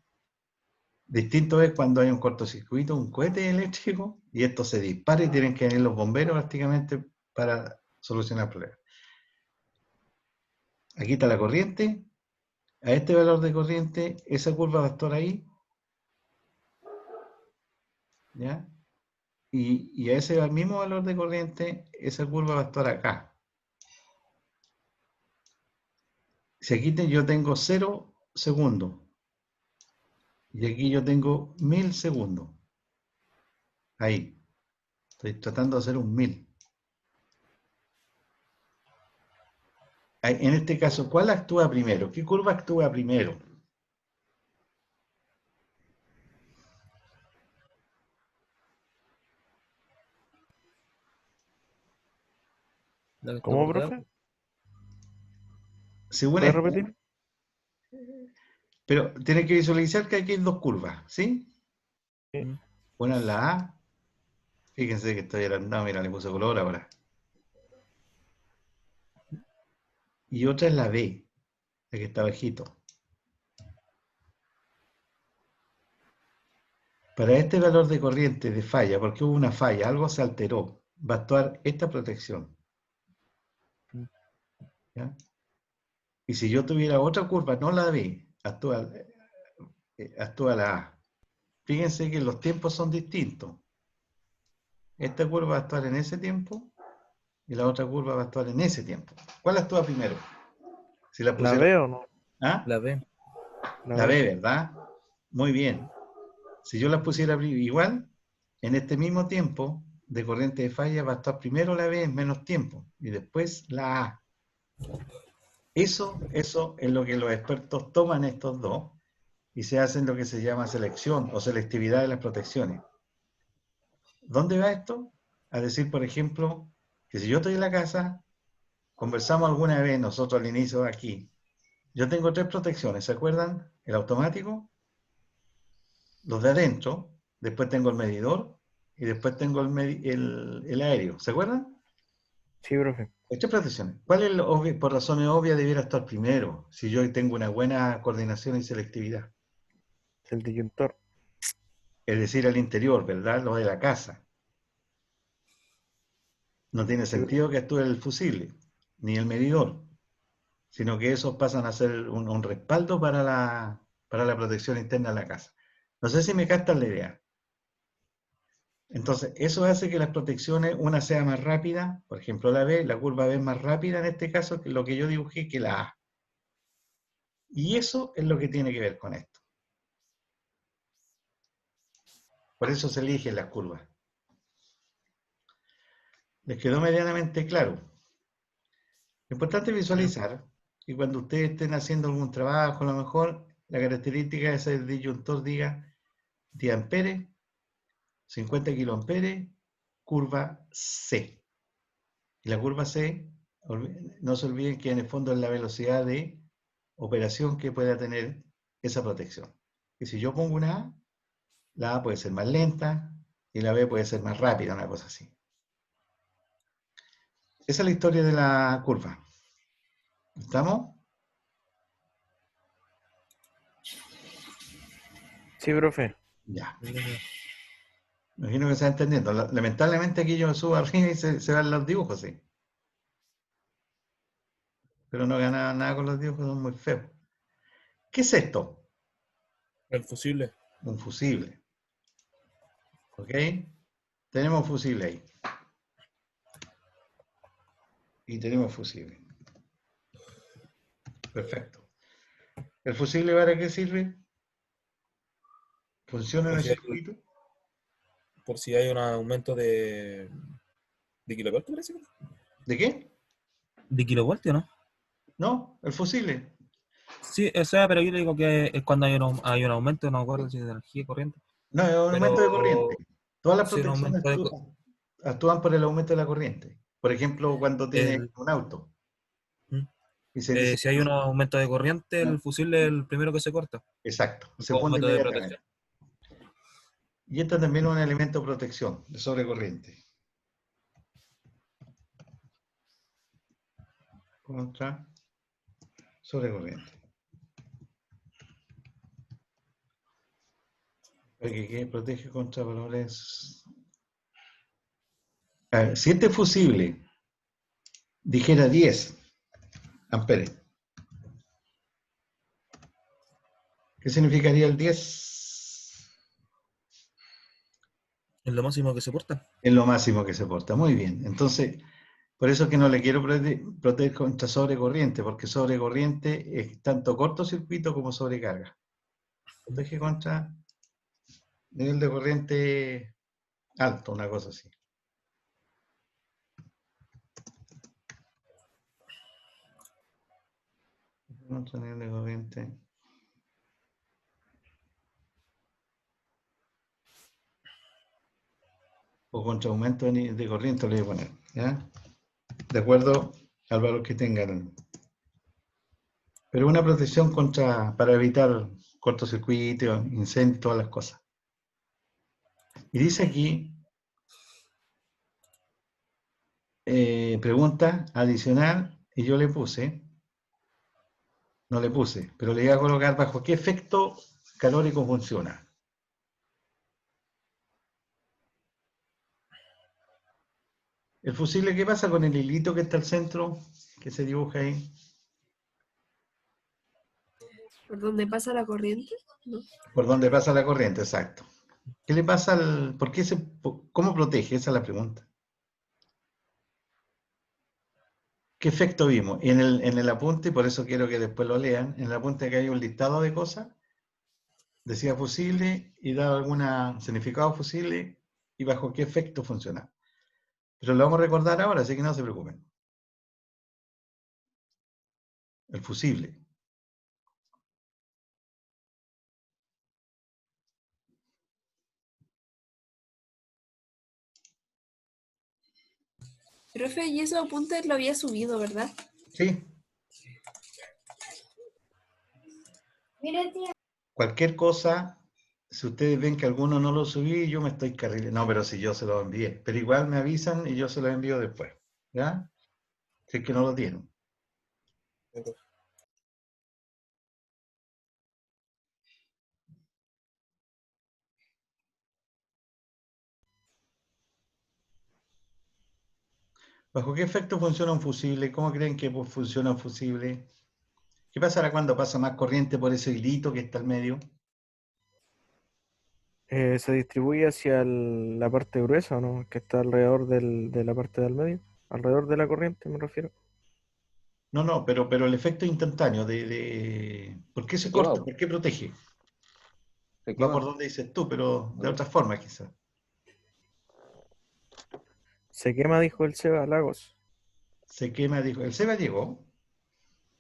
Distinto es cuando hay un cortocircuito, un cohete eléctrico, y esto se dispara y tienen que venir los bomberos prácticamente para solucionar el problema. Aquí está la corriente. A este valor de corriente, esa curva va a estar ahí. ¿Ya? Y a ese mismo valor de corriente, esa curva va a estar acá. Si aquí yo tengo 0 segundos, y aquí yo tengo 1000 segundos. Ahí. Estoy tratando de hacer un 1000. En este caso, ¿cuál actúa primero? ¿Qué curva actúa primero? La que está ¿Cómo, por profe? debajo. Según ¿Puedes esto, repetir? pero tiene que visualizar que aquí hay dos curvas, ¿sí? ¿Mm? Una es la A. Fíjense que estoy agrandado, mira, le puse color ahora. Y otra es la B, la que está bajito. Para este valor de corriente de falla, porque hubo una falla, algo se alteró, va a actuar esta protección. ¿Ya? Y si yo tuviera otra curva, no la B, actúa la A. Fíjense que los tiempos son distintos. Esta curva va a actuar en ese tiempo y la otra curva va a actuar en ese tiempo. ¿Cuál actúa primero? Si la ¿La pusiera... B o no? ¿Ah? La B. La B, ¿verdad? Muy bien. Si yo las pusiera igual, en este mismo tiempo de corriente de falla va a estar primero la B en menos tiempo y después la A. Eso es lo que los expertos toman estos dos y se hacen lo que se llama selección o selectividad de las protecciones. ¿Dónde va esto? A decir, por ejemplo, que si yo estoy en la casa, conversamos alguna vez nosotros al inicio aquí, yo tengo 3 protecciones, ¿se acuerdan? El automático, los de adentro, después tengo el medidor y después tengo el aéreo, ¿se acuerdan? Sí, profe. Hay 3 protecciones. ¿Cuál es, por razones obvias, debiera estar primero si yo tengo una buena coordinación y selectividad? El disyuntor. Es decir, al interior, ¿verdad? Lo de la casa. No tiene Sí, sentido que actúe el fusible, ni el medidor, sino que esos pasan a ser un respaldo para la protección interna de la casa. No sé si me captan la idea. Entonces, eso hace que las protecciones, una sea más rápida, por ejemplo la B, la curva B es más rápida en este caso que lo que yo dibujé que la A. Y eso es lo que tiene que ver con esto. Por eso se eligen las curvas. ¿Les quedó medianamente claro? Lo importante es visualizar que cuando ustedes estén haciendo algún trabajo, a lo mejor la característica de ese disyuntor diga 10 amperes, 50 kiloamperes, curva C. Y la curva C, no se olviden que en el fondo es la velocidad de operación que pueda tener esa protección. Y si yo pongo una A, la A puede ser más lenta y la B puede ser más rápida, una cosa así. Esa es la historia de la curva. ¿Estamos? Sí, profe. Ya. Imagino que se está entendiendo. Lamentablemente aquí yo me subo arriba y se van los dibujos, sí. Pero no ganaba nada con los dibujos, son muy feos. ¿Qué es esto? El fusible. Un fusible. ¿Ok? Tenemos fusible ahí. Y tenemos fusible. Perfecto. ¿El fusible para qué sirve? ¿Funciona en el circuito? Por si hay un aumento de kilovoltio, parece. ¿De qué? ¿De kilovoltio, no? No, el fusible. Sí, o sea, pero yo le digo que es cuando hay un aumento, no me acuerdo si de energía corriente. No, es un Pero aumento de corriente. Todas las sí, un protecciones aumento actúan por el aumento de la corriente. Por ejemplo, cuando tienes el- un auto ¿Mm? y se dice, Si hay un aumento de corriente, el fusible es el primero que se corta. exacto, se Como funde método de inmediatamente. protección. Y esto también es un elemento de protección, de sobrecorriente. Contra sobrecorriente. Que protege contra valores. A ver, si este fusible dijera 10 amperes, ¿qué significaría el 10? Es lo máximo que se porta. Es lo máximo que se porta. Muy bien. Entonces, por eso es que no le quiero proteger contra sobrecorriente, porque sobrecorriente es tanto cortocircuito como sobrecarga. Protege contra nivel de corriente alto, una cosa así. Contra nivel de corriente. O contra aumento de corriente le voy a poner, ¿ya? De acuerdo al valor que tengan. Pero una protección para evitar cortocircuito, incendios, todas las cosas. Y dice aquí, pregunta adicional, y yo le puse, no le puse, pero le voy a colocar bajo qué efecto calórico funciona. El fusible, ¿qué pasa con el hilito que está al centro, que se dibuja ahí? ¿Por dónde pasa la corriente? ¿No? Por donde pasa la corriente, exacto. ¿Qué le pasa cómo protege? Esa es la pregunta. ¿Qué efecto vimos? Y en el apunte, por eso quiero que después lo lean, en el apunte que hay un listado de cosas, decía fusible y daba algún significado fusible y bajo qué efecto funciona. Pero lo vamos a recordar ahora, así que no se preocupen. El fusible. Profe, y esos apuntes lo había subido, ¿verdad? ¿Sí? Cualquier cosa, si ustedes ven que alguno no lo subí, yo me estoy carrilando. No, pero si yo se lo envié. Pero igual me avisan y yo se lo envío después. ¿Ya? Si es que no lo tienen. ¿Bajo qué efecto funciona un fusible? ¿Cómo creen que funciona un fusible? ¿Qué pasará cuando pasa más corriente por ese hilito que está al medio? Se distribuye hacia la parte gruesa, ¿no? Que está alrededor de la parte del medio. Alrededor de la corriente, me refiero. No, pero el efecto instantáneo ¿por qué se Se quema, corta? ¿Por qué protege? se Va por quema. donde dices tú, pero de otra forma quizás. Se quema, dijo el Seba Lagos. Se quema, dijo. ¿El Seba llegó?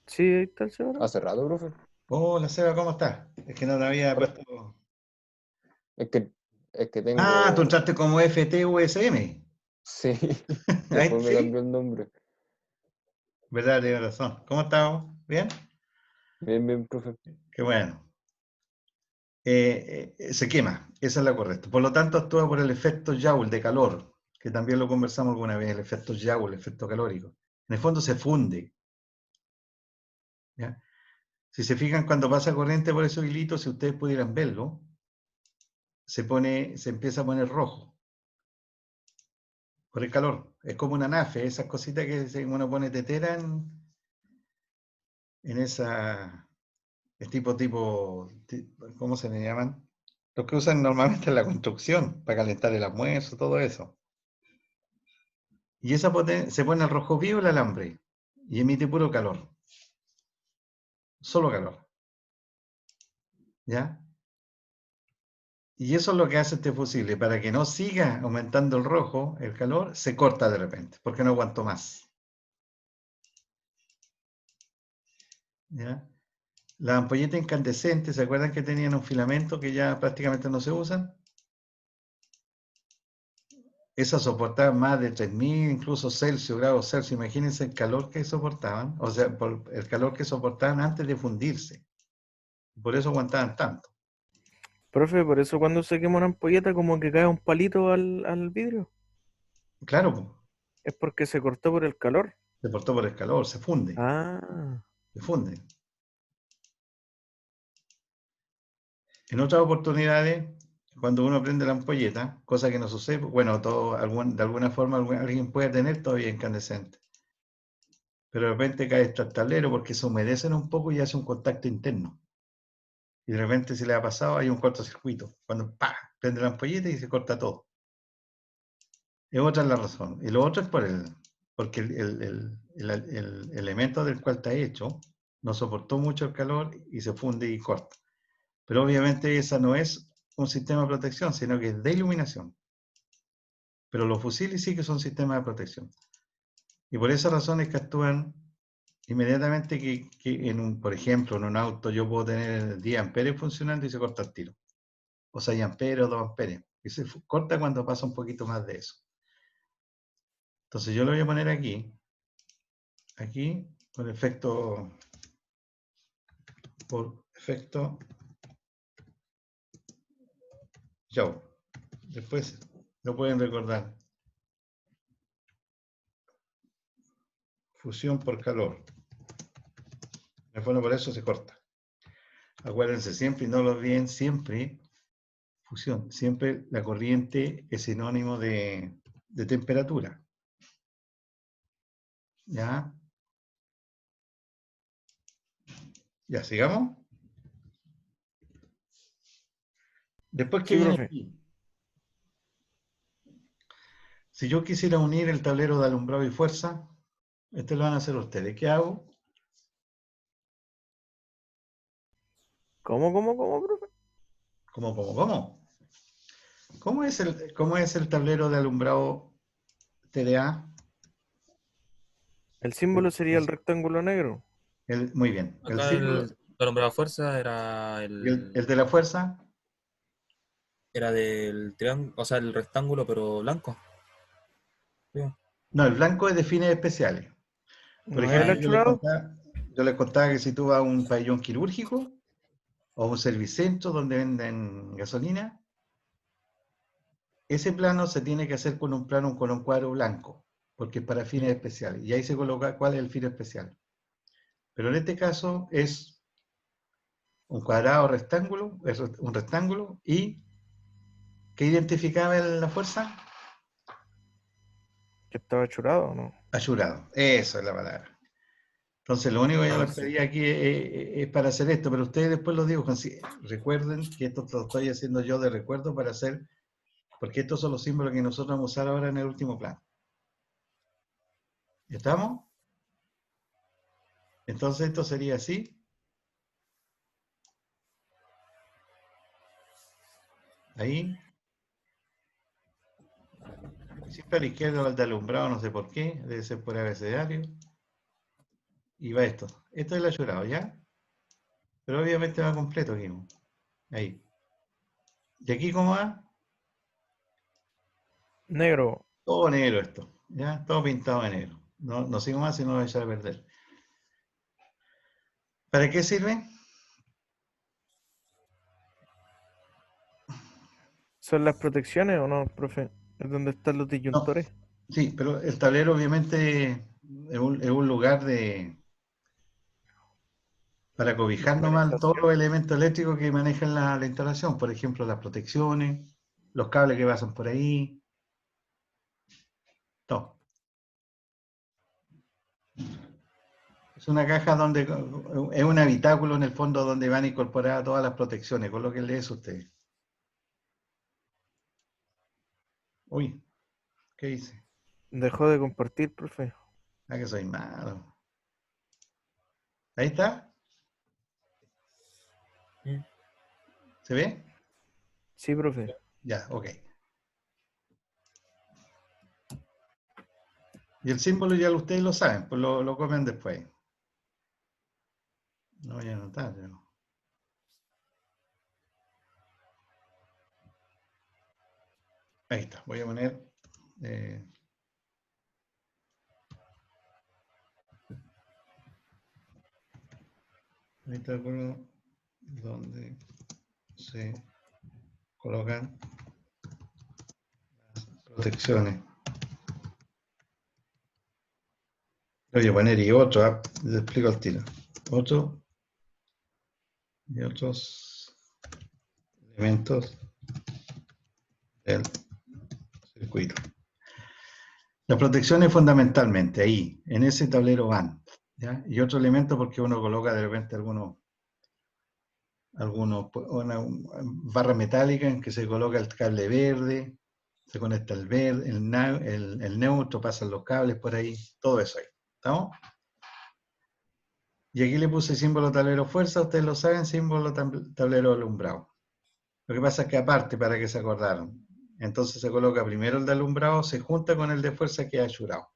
Sí, ahí está el Seba Lagos. Hace rato, profe. Hola Seba, ¿cómo estás? Es que no te había Hola. puesto... Es que Ah, tú tengo. entraste como FT USM. Sí, Ahí después me sí, cambió el nombre. verdad, tienes razón. ¿Cómo estamos? ¿Bien? Bien, bien, profe. Qué bueno. Se quema, esa es la correcta. Por lo tanto, actúa por el efecto Joule de calor, que también lo conversamos alguna vez, el efecto Joule, el efecto calórico. En el fondo se funde. ¿Ya? Si se fijan, cuando pasa corriente por esos hilitos, si ustedes pudieran verlo, se empieza a poner rojo por el calor. Es como una nafe, esas cositas que uno pone tetera en esa, es ¿cómo se le llaman? Los que usan normalmente en la construcción, para calentar el almuerzo, todo eso. Y esa se pone al rojo vivo el alambre y emite puro calor. Solo calor. ¿Ya? Y eso es lo que hace este fusible. Para que no siga aumentando el rojo, el calor, se corta de repente, porque no aguanto más. ¿Ya? Las ampolletas incandescentes, ¿se acuerdan que tenían un filamento que ya prácticamente no se usan? Esas soportaban más de 3000, incluso Celsius, grados Celsius. Imagínense el calor que soportaban, o sea, el calor que soportaban antes de fundirse. Por eso aguantaban tanto. Profe, por eso cuando se quema una ampolleta como que cae un palito al vidrio. Claro, po, Es porque se cortó por el calor. se portó por el calor, se funde, Ah, se funde. En otras oportunidades, cuando uno prende la ampolleta, cosa que no sucede, bueno, de alguna forma alguien puede tener todavía incandescente. Pero de repente cae hasta el tablero porque se humedecen un poco y hace un contacto interno. Y de repente, si le ha pasado, hay un cortocircuito. Cuando ¡pah! Prende la ampolleta y se corta todo. Es otra la razón. Y lo otro es porque el elemento del cual está hecho no soportó mucho el calor y se funde y corta. Pero obviamente esa no es un sistema de protección, sino que es de iluminación. Pero los fusiles sí que son sistemas de protección. Y por esa razón es que actúan inmediatamente por ejemplo, en un auto yo puedo tener 10 amperes funcionando y se corta el tiro. O 6 amperes o 2 amperes. Y se corta cuando pasa un poquito más de eso. Entonces yo lo voy a poner aquí, por efecto Joule. Después lo pueden recordar. Fusión por calor. En el fondo por eso se corta. Acuérdense siempre, y no lo olviden, siempre, fusión, siempre la corriente es sinónimo de temperatura. ¿Ya? ¿Ya sigamos? Después que sí, viene profe. aquí. Si yo quisiera unir el tablero de alumbrado y fuerza, este lo van a hacer ustedes. ¿Qué hago? ¿Cómo, profe? ¿Cómo? ¿Cómo es el tablero de alumbrado TDA? El símbolo sería el rectángulo negro. Muy bien. El Acá símbolo, el alumbrado fuerza era el de la fuerza, era del triángulo, o sea, el rectángulo, pero blanco. Sí. no, el blanco es de fines especiales. Por ¿No es el ejemplo, achurado? yo les contaba que si tú vas a un pabellón quirúrgico o un servicentro donde venden gasolina, ese plano se tiene que hacer con un cuadro blanco, porque es para fines especiales. Y ahí se coloca cuál es el fin especial. Pero en este caso es un cuadrado rectángulo, es un rectángulo, y ¿qué identificaba la fuerza? ¿Que estaba achurado o no? Ayurado. Eso es la palabra. Entonces, lo único que yo Ah, les pedí aquí es para hacer esto, pero ustedes después lo digo, recuerden que esto lo estoy haciendo yo de recuerdo para hacer, porque estos son los símbolos que nosotros vamos a usar ahora en el último plano. ¿Estamos? Entonces esto sería así. Ahí. Y siempre a la izquierda va el de alumbrado, no sé por qué, debe ser por abecedario. Y va esto. Esto es el ayurado, ¿ya? Pero obviamente va completo aquí. Ahí. ¿Y aquí cómo va? Negro. Todo negro esto, ¿ya? Todo pintado de negro. No sigo más y no lo voy a echar a perder. ¿Para qué sirve? ¿Son las protecciones o no, profe? ¿Es donde están los disyuntores? Sí, pero el tablero obviamente es un lugar para cobijar nomás todos los elementos eléctricos que manejan la instalación. Por ejemplo, las protecciones, los cables que pasan por ahí, todo. Es una caja donde es un habitáculo en el fondo donde van incorporadas todas las protecciones. Colóquenle eso ustedes. Uy, ¿qué hice? Dejó de compartir, profe. Ah, que soy malo. Ahí está. ¿Se ve? Sí, profe. Ya, ok. Y el símbolo ya ustedes lo saben, pues lo copian después. No voy a anotar, yo. Ahí está, voy a poner habitáculo donde se colocan las protecciones. Voy a poner y otro, les explico al tiro. Otro y otros elementos del circuito. Las protecciones fundamentalmente ahí, en ese tablero van, ¿ya? Y otro elemento porque uno coloca de repente una barra metálica en que se coloca el cable verde, se conecta el verde, el neutro, pasan los cables por ahí, todo eso ahí. ¿Estamos? Y aquí le puse símbolo tablero fuerza, ustedes lo saben, símbolo tablero alumbrado. Lo que pasa es que aparte, para que se acordaron, entonces se coloca primero el de alumbrado, se junta con el de fuerza que ha achurado.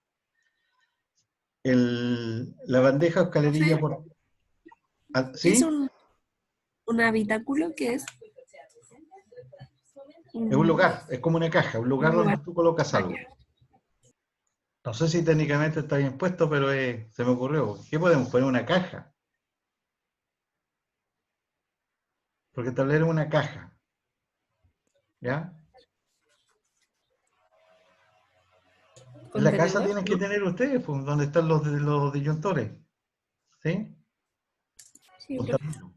La bandeja o escalerilla por... ¿Qué es ¿Sí? un habitáculo? ¿Qué es? Es un lugar, es como una caja, un lugar donde tú colocas algo. No sé si técnicamente está bien puesto, pero se me ocurrió. ¿Qué podemos poner? Una caja. Porque el tablero es una caja. ¿Ya? En la casa ¿Contenedor? tienen que tener ustedes, pues, donde están los disyuntores. ¿Sí? Sí, Un profe. tablero.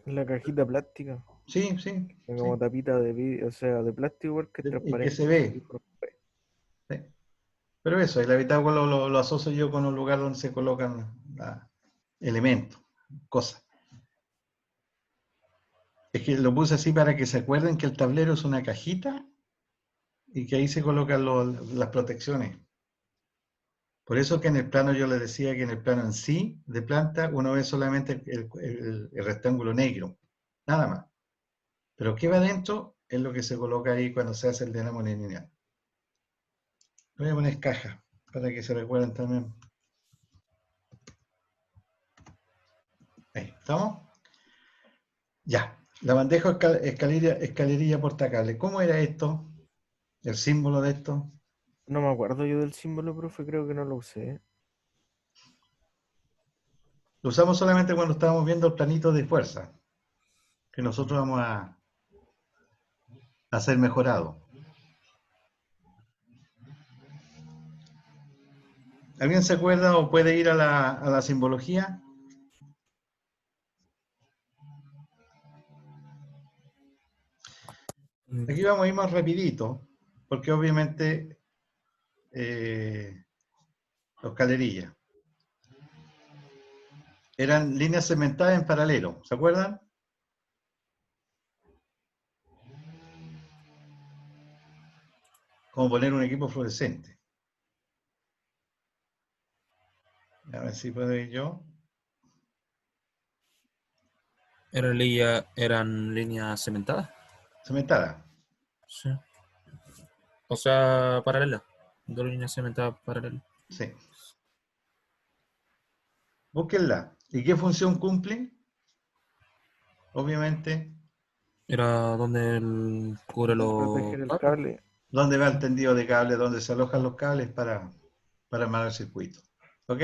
La cajita plástica. Sí, sí. Como Sí. tapita de vidrio, o sea, de plástico igual que es Y que transparente. se ve. Sí. Pero eso, el habitáculo lo asocio yo con un lugar donde se colocan elementos, cosas. Es que lo puse así para que se acuerden que el tablero es una cajita y que ahí se colocan las protecciones. Por eso que en el plano yo les decía que en el plano en sí, de planta, uno ve solamente el rectángulo negro, nada más. Pero ¿qué va dentro? Es lo que se coloca ahí cuando se hace el diagrama lineal. Voy a poner caja, para que se recuerden también. Ahí, ¿estamos? Ya, la bandeja escalerilla portacable. ¿Cómo era esto? El símbolo de esto. No me acuerdo yo del símbolo, profe, creo que no lo usé. Lo usamos solamente cuando estábamos viendo el planito de fuerza, que nosotros vamos a hacer mejorado. ¿Alguien se acuerda o puede ir a la simbología? Aquí vamos a ir más rapidito, porque obviamente los escalerillas eran líneas segmentadas en paralelo, ¿se acuerdan? Como poner un equipo fluorescente. A ver si puedo ir yo. ¿Eran líneas cementadas? Segmentada. Sí. O sea, paralelas. Dos líneas cementadas paralelas. Sí. Búsquenla. ¿Y qué función cumple? Obviamente, Era donde cubre los Proteger el cables. cable. ¿Dónde va el tendido de cable? ¿Dónde se alojan los cables para armar el circuito? ¿Ok?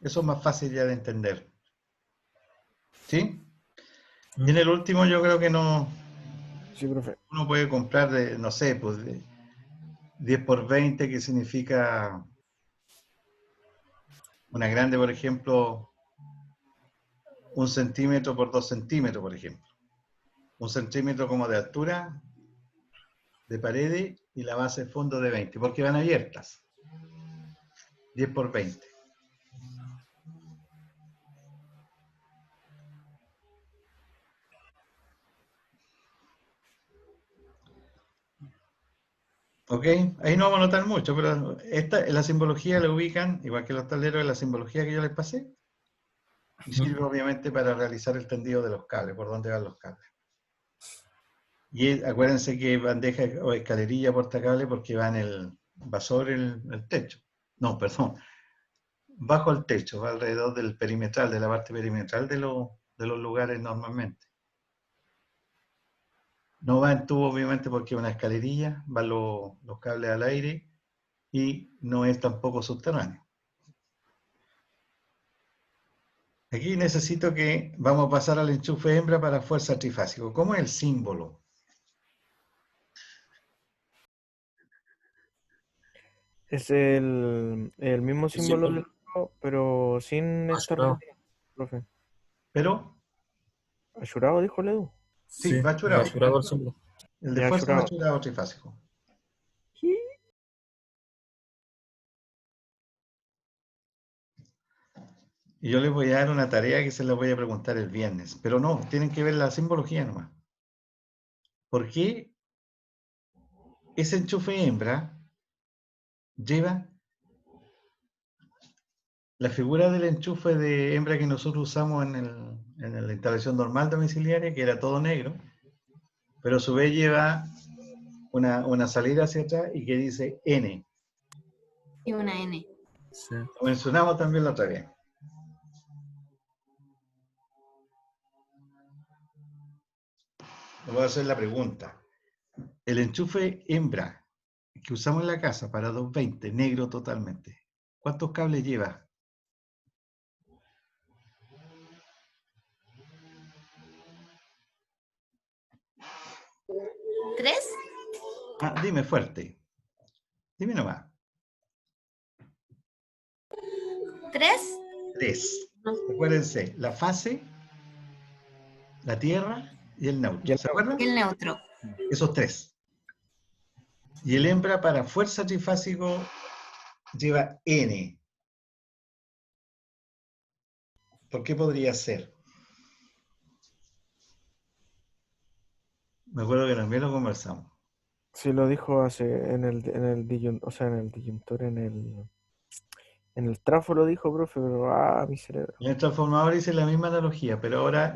Eso es más fácil ya de entender. ¿Sí? Y en el último yo creo que no, Sí, profe. uno puede comprar de, no sé, pues de 10 por 20, que significa una grande, por ejemplo, 1 centímetro por 2 centímetros, por ejemplo. 1 centímetro como de altura de paredes y la base de fondo de 20, porque van abiertas. 10 por 20. ¿Ok? Ahí no vamos a notar mucho, pero la simbología la ubican, igual que los tableros, en la simbología que yo les pasé, y sirve obviamente para realizar el tendido de los cables, por dónde van los cables. Y acuérdense que bandeja o escalerilla portacable porque va en va sobre el techo. No, perdón, bajo el techo, va alrededor del perimetral, de la parte perimetral de los lugares normalmente. No va en tubo, obviamente, porque es una escalerilla, van los cables al aire y no es tampoco subterráneo. Aquí necesito que vamos a pasar al enchufe hembra para fuerza trifásico. ¿Cómo es el símbolo? Es el mismo símbolo del otro, pero sin estar Asurado. rodeado, profe. Pero, ¿Ashurado dijo el Edu? sí, Sí, va achurado. asurado el símbolo. El de Ya, fuerza va Ashurado. achurado trifásico. Y yo les voy a dar una tarea que se la voy a preguntar el viernes. Pero no, tienen que ver la simbología nomás. ¿Por qué ese enchufe hembra lleva la figura del enchufe de hembra que nosotros usamos en la instalación normal domiciliaria, que era todo negro, pero a su vez lleva una salida hacia atrás y que dice N? Y una N. Sí. Lo mencionamos también la otra vez. Le voy a hacer la pregunta. El enchufe hembra que usamos en la casa para 220, negro totalmente, ¿cuántos cables lleva? ¿3? Ah, dime fuerte. Dime nomás. 3. 3. Acuérdense, la fase, la tierra y el neutro. Ya. ¿Se acuerdan? Y el neutro. Esos 3. Y el hembra para fuerza trifásico lleva N. ¿Por qué podría ser? Me acuerdo que también lo conversamos. Sí, lo dijo en el disyuntor, en el trafo lo dijo, profe, pero mi cerebro. En el transformador hice la misma analogía, pero ahora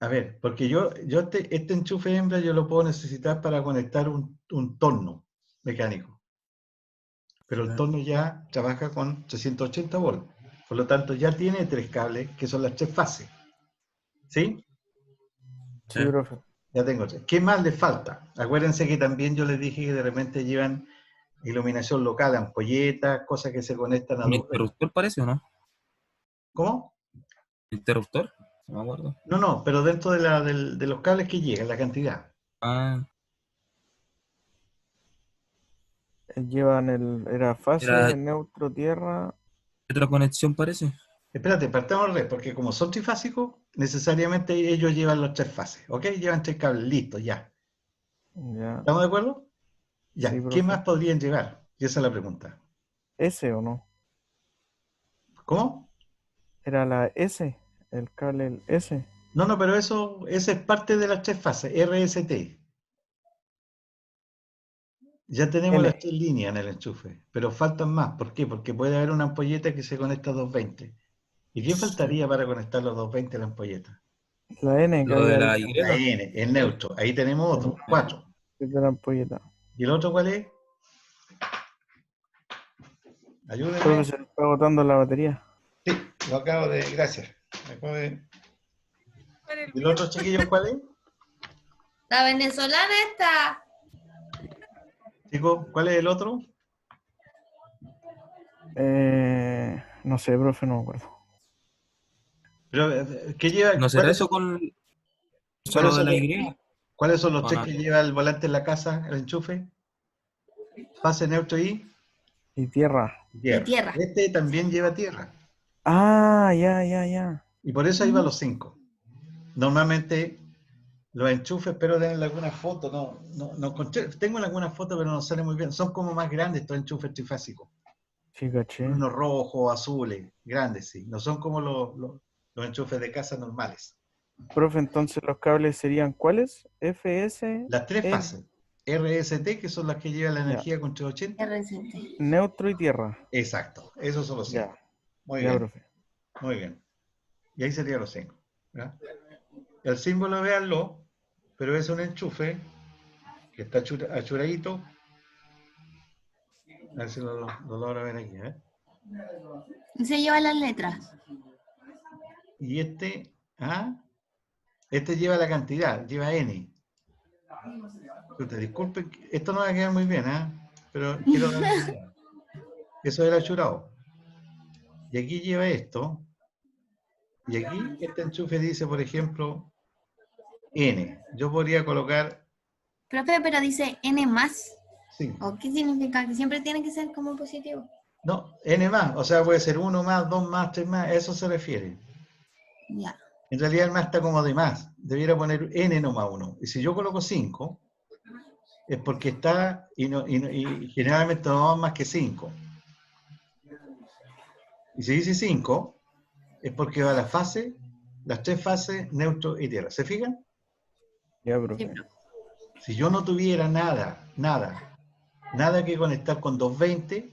a ver, porque este enchufe hembra yo lo puedo necesitar para conectar un torno mecánico. Pero el torno ya trabaja con 380 volts. Por lo tanto, ya tiene 3 cables, que son las 3 fases. ¿Sí? Sí, profe. Ya tengo 3. ¿Qué más les falta? Acuérdense que también yo les dije que de repente llevan iluminación local, ampolletas, cosas que se conectan a ¿Un 220. interruptor parece o no? ¿Cómo? ¿Interruptor? No me acuerdo. No, pero dentro de los cables que llegan, la cantidad. Ah, Llevan era fase, era neutro, tierra. otra conexión parece. Espérate, partamos al revés, porque como son trifásicos, necesariamente ellos llevan las 3 fases, ¿ok? Llevan 3 cables, listo, ya. Ya. ¿Estamos de acuerdo? Ya. Sí, ¿Qué profe. más podrían llevar? Y esa es la pregunta. ¿S o no? ¿Cómo? Era la S, el cable el S. No, pero esa es parte de las 3 fases, RST. Ya tenemos N. las 3 líneas en el enchufe, pero faltan más. ¿Por qué? Porque puede haber una ampolleta que se conecta a 220. ¿Y qué faltaría para conectar los 220 a la ampolleta? La N que Lo de había la dicho. Y. La N, el neutro. Ahí tenemos otro, 4. Es de la ampolleta. ¿Y el otro cuál es? Ayúdenme. Profe, se le está agotando la batería. Sí, lo acabo de... Gracias. el ¿Y el otro chiquillo cuál es? La venezolana está. Chicos, ¿cuál es el otro? No sé, profe, no me acuerdo. Pero, ¿qué lleva? ¿No será ¿Cuáles eso son, con cuáles solo de son la los, Y? cuáles son los ¿O tres no? que lleva el volante en la casa, el enchufe? Fase, neutro y Y tierra. tierra. tierra. Este también lleva tierra. Ah, ya. Y por eso ahí va los 5. Normalmente los enchufes, espero tener alguna foto, no encontré, tengo alguna foto, pero no sale muy bien. Son como más grandes estos enchufes trifásicos. Sí, caché. Unos rojos, azules, grandes, sí. No son como los enchufes de casa normales. Profe, entonces los cables serían ¿cuáles? FS, Las tres fases. RST, que son las que llevan la ya, energía con 380. RCT. neutro y tierra. Exacto, esos son los 5. Ya, Muy ya, bien, profe. muy bien. Y ahí serían los 5. El símbolo, véanlo, pero es un enchufe que está achuradito. A ver si lo logro ver aquí. Se lleva las letras. Y este lleva la cantidad, lleva N. Usted, disculpen, esto no va a quedar muy bien, pero quiero dar una idea. Eso es el achurado. Y aquí lleva esto. Y aquí este enchufe dice, por ejemplo, N. Yo podría colocar Profe, pero dice N más. 5. ¿O qué significa? Que siempre tiene que ser como positivo. No, N más. O sea, puede ser 1 más, 2 más, 3 más. A eso se refiere. Ya. En realidad el más está como de más. Debiera poner N no más 1. Y si yo coloco 5, es porque está, y generalmente no va más que 5. Y si dice 5, es porque va la fase, las tres fases, neutro y tierra. ¿Se fijan? Ya, Sí, profe. profe. Si yo no tuviera nada que conectar con 220,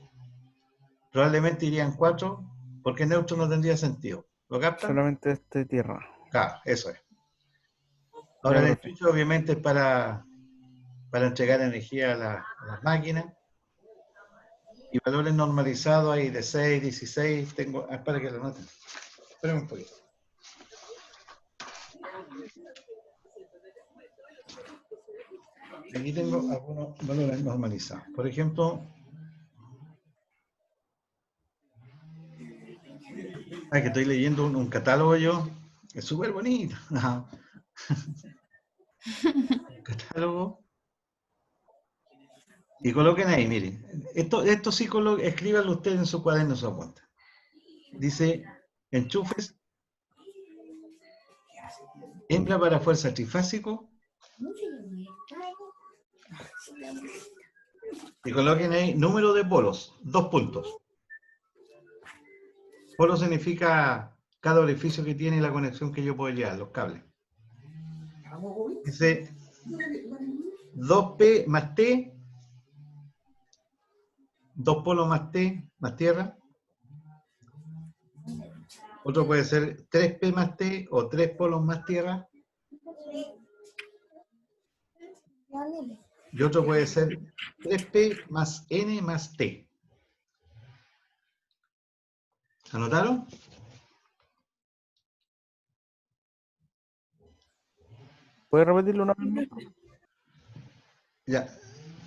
probablemente irían 4, porque neutro no tendría sentido. ¿Lo captan? Solamente tierra. Claro, eso es. Ya, Ahora el profe. enchufe obviamente es para entregar energía a las máquinas. Y valores normalizados ahí de 6, 16, tengo, para que lo noten. Esperen un poquito. Aquí tengo algunos valores normalizados. Por ejemplo, que estoy leyendo un catálogo yo, es súper bonito. Un catálogo. Y coloquen ahí, miren. Esto sí, escríbanlo ustedes en su cuaderno, en su apunte. Dice, enchufes, hembra para fuerza trifásico. Y coloquen ahí número de polos, 2 puntos. Polo significa cada orificio que tiene la conexión que yo puedo llevar, los cables. Dice 2P más T, 2 polos más T, más tierra. Otro puede ser 3P más T o 3 polos más tierra. Y otro puede ser 3P más N más T. ¿Anotaron? ¿Puede repetirlo una vez más? Ya,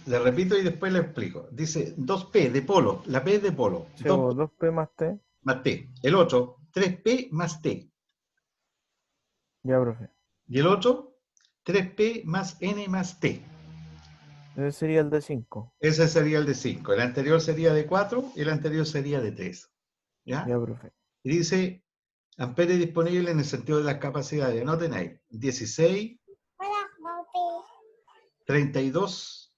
le repito y después le explico. Dice 2P de polo, la P es de polo, Sí, 2 o 2P más T. más T. El otro, 3P más T. Ya, profe. Y el otro, 3P más N más T. Ese sería el de 5. Ese sería el de 5. El anterior sería de 4 y el anterior sería de 3. ¿Ya? Ya, profe. Y dice, amperes disponibles en el sentido de las capacidades. Anoten ahí. 16, 32,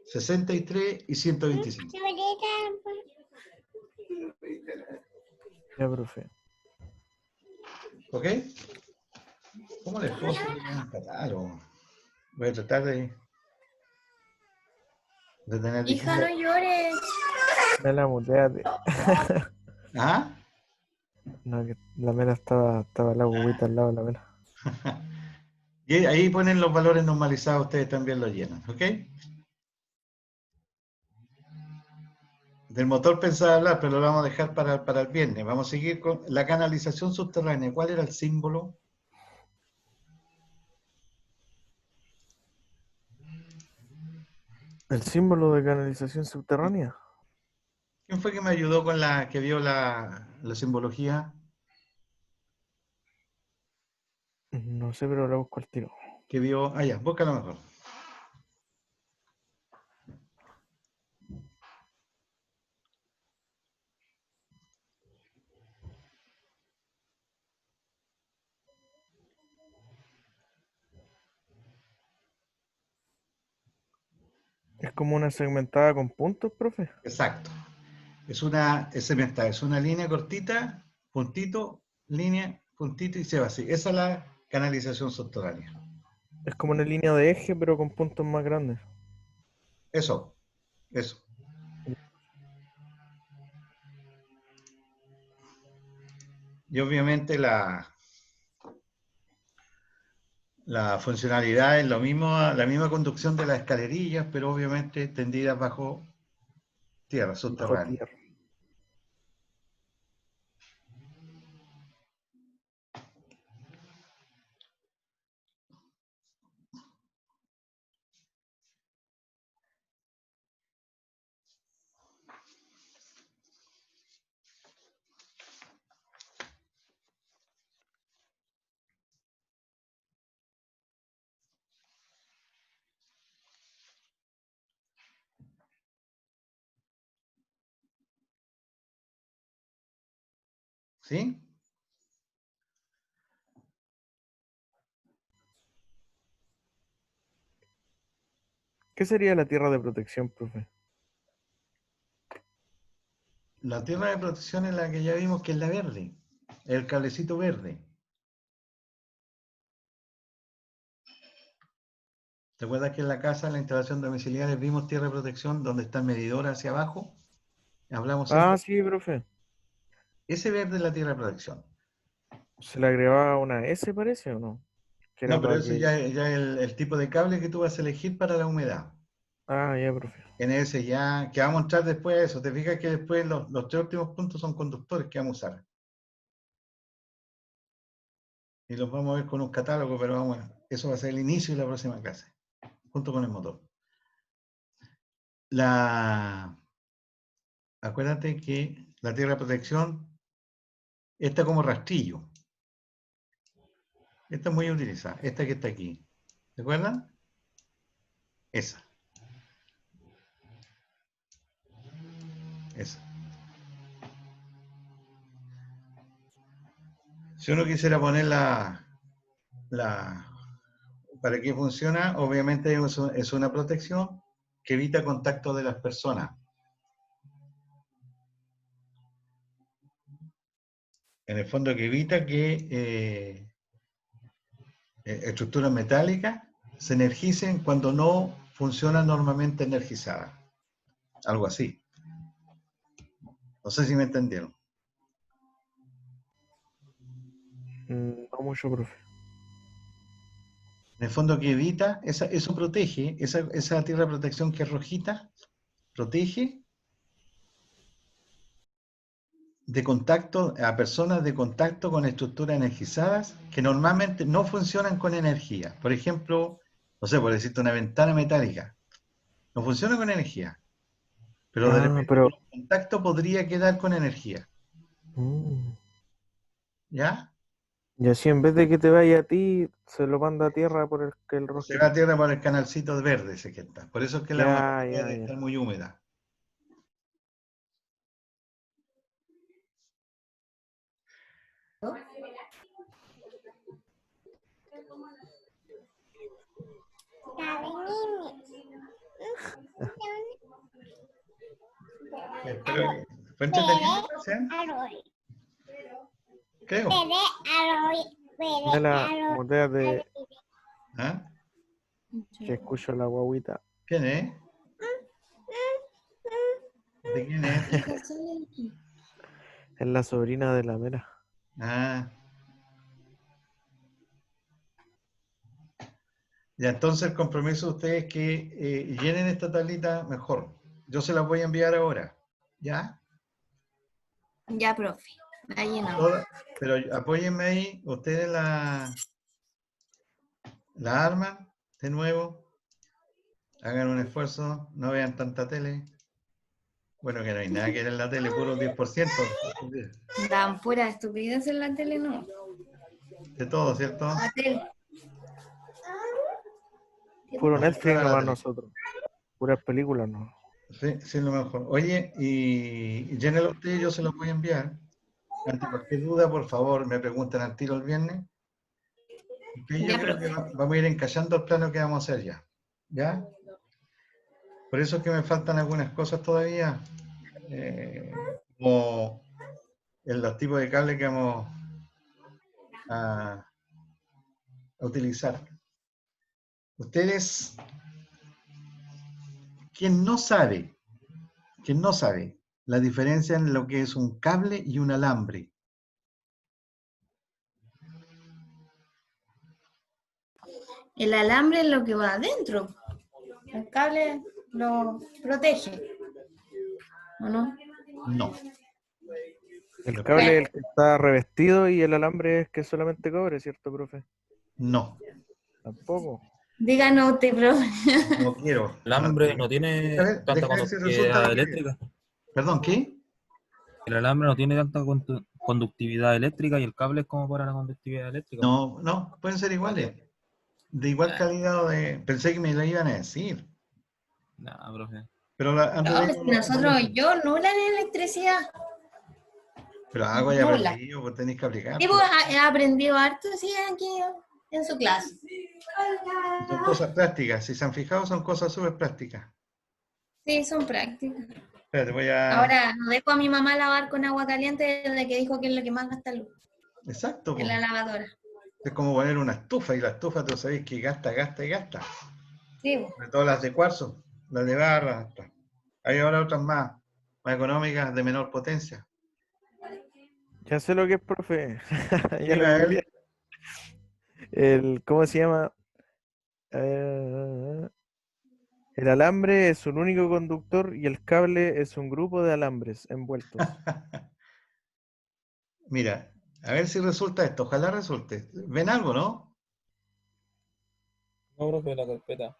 63 y 125. Ya, profe. ¿Ok? ¿Cómo les puedo subir un catálogo? Voy a tratar de tener... Hija, no llores. Mela, muteate. ¿Ah? No, que la mela estaba la bobita al lado de la mela. Y ahí ponen los valores normalizados, ustedes también los llenan, ¿ok? Del motor pensaba hablar, pero lo vamos a dejar para el viernes. Vamos a seguir con la canalización subterránea. ¿Cuál era el símbolo? El símbolo de canalización subterránea. ¿Quién fue que me ayudó con que vio la simbología? No sé, pero la busco al tiro. Que vio. Ah, ya, búscalo mejor. Es como una segmentada con puntos, profe. Exacto. Es una línea cortita, puntito, línea, puntito y se va así. Esa es la canalización subterránea. Es como una línea de eje, pero con puntos más grandes. Eso. Y obviamente la funcionalidad es lo mismo, la misma conducción de las escalerillas, pero obviamente tendidas bajo tierra, Bajo subterránea. tierra. ¿Sí? ¿Qué sería la tierra de protección, profe? La tierra de protección es la que ya vimos que es la verde, el cablecito verde. ¿Te acuerdas que en la casa, en la instalación domiciliaria, vimos tierra de protección donde está el medidor hacia abajo? Hablamos siempre. Ah, sí, profe. Ese verde es la tierra de protección. ¿Se le agregaba una S, parece, o no? Que era No, pero para eso que... ya es el tipo de cable que tú vas a elegir para la humedad. Ah, ya, profe. NS ya, que vamos a entrar después de eso. Te fijas que después los tres últimos puntos son conductores que vamos a usar. Y los vamos a ver con un catálogo, pero vamos, eso va a ser el inicio de la próxima clase, junto con el motor. Acuérdate que la tierra de protección está como rastrillo. Esta es muy utilizada, esta que está aquí. ¿Se acuerdan? Esa. Esa. Si uno quisiera poner ¿para qué funciona? Obviamente es una protección que evita contacto de las personas. En el fondo que evita que estructuras metálicas se energicen cuando no funcionan normalmente energizadas. Algo así. No sé si me entendieron. No mucho, profe. En el fondo que evita, eso protege, esa tierra de protección que es rojita, protege de contacto a personas de contacto con estructuras energizadas que normalmente no funcionan con energía. Por ejemplo, no sé, por decirte una ventana metálica. No funciona con energía, pero de repente pero... el contacto podría quedar con energía. ¿Ya? Y así en vez de que te vaya a ti, se lo manda a tierra por el Se rojito. va a tierra por el canalcito verde ese que está. Por eso es que la Ya, materia ya, debe ya. estar muy húmeda. Espero que fue entretenido, ¿sí? Creo. Ya la botella de ¿Ah? que escucho la guaguita. ¿Quién es? ¿De quién es? Es la sobrina de la Mera. Ah. Ya, entonces el compromiso de ustedes es que llenen esta tablita mejor. Yo se las voy a enviar ahora. ¿Ya? Ya, profe. Ahí no. Pero apóyenme ahí, ustedes la arman de nuevo, hagan un esfuerzo, no vean tanta tele. Bueno, que no hay nada que ver en la tele, puro 10%. Dan pura estupidez en la tele, no. De todo, ¿cierto? La tele. Puro No, Netflix la nomás tele. nosotros. Puras películas, ¿no? Sí, sí, es lo mejor. Oye, y llénelo usted, yo se lo voy a enviar. Ante cualquier duda, por favor, me preguntan al tiro el viernes. Que yo Ya, creo que profe. vamos a ir encallando el plano que vamos a hacer ya. ¿Ya? Por eso es que me faltan algunas cosas todavía, como los tipos de cable que vamos a utilizar. Ustedes, ¿quién no sabe la diferencia en lo que es un cable y un alambre? El alambre es lo que va adentro. El cable lo protege. ¿O no? No. El cable es el que está revestido y el alambre es que es solamente cobre, ¿cierto, profe? No. Tampoco. Díganos usted, profe. No quiero. El alambre no tiene A ver, tanta deja ver si resulta conductividad lo que... eléctrica. Perdón, ¿qué? El alambre no tiene tanta conductividad eléctrica y el cable es como para la conductividad eléctrica. No, pueden ser iguales. De igual calidad o de... Pensé que me lo iban a decir. Nah, profe. Pero antes No, de... pues yo nula en electricidad. Pero algo ya Nula. aprendido, pues tenéis que aplicar. Sí, pues he aprendido harto, sí, aquí en su clase. Son cosas prácticas. Si se han fijado, son cosas súper prácticas. Sí, son prácticas. Espérate, voy a... Ahora, no dejo a mi mamá lavar con agua caliente desde que dijo que es lo que más gasta luz Exacto, en la pues. lavadora. Es como poner una estufa, y la estufa tú sabéis que gasta y gasta. Sí, pues. Sobre todo las de cuarzo, las de barra. Hasta. Hay ahora otras más económicas, de menor potencia. Ya sé lo que es, profe. Ya Dime, a lo ver. googleé. ¿Cómo se llama? El alambre es un único conductor y el cable es un grupo de alambres envueltos. Mira, a ver si resulta esto. Ojalá resulte. ¿Ven algo, no? No, profe, la carpeta.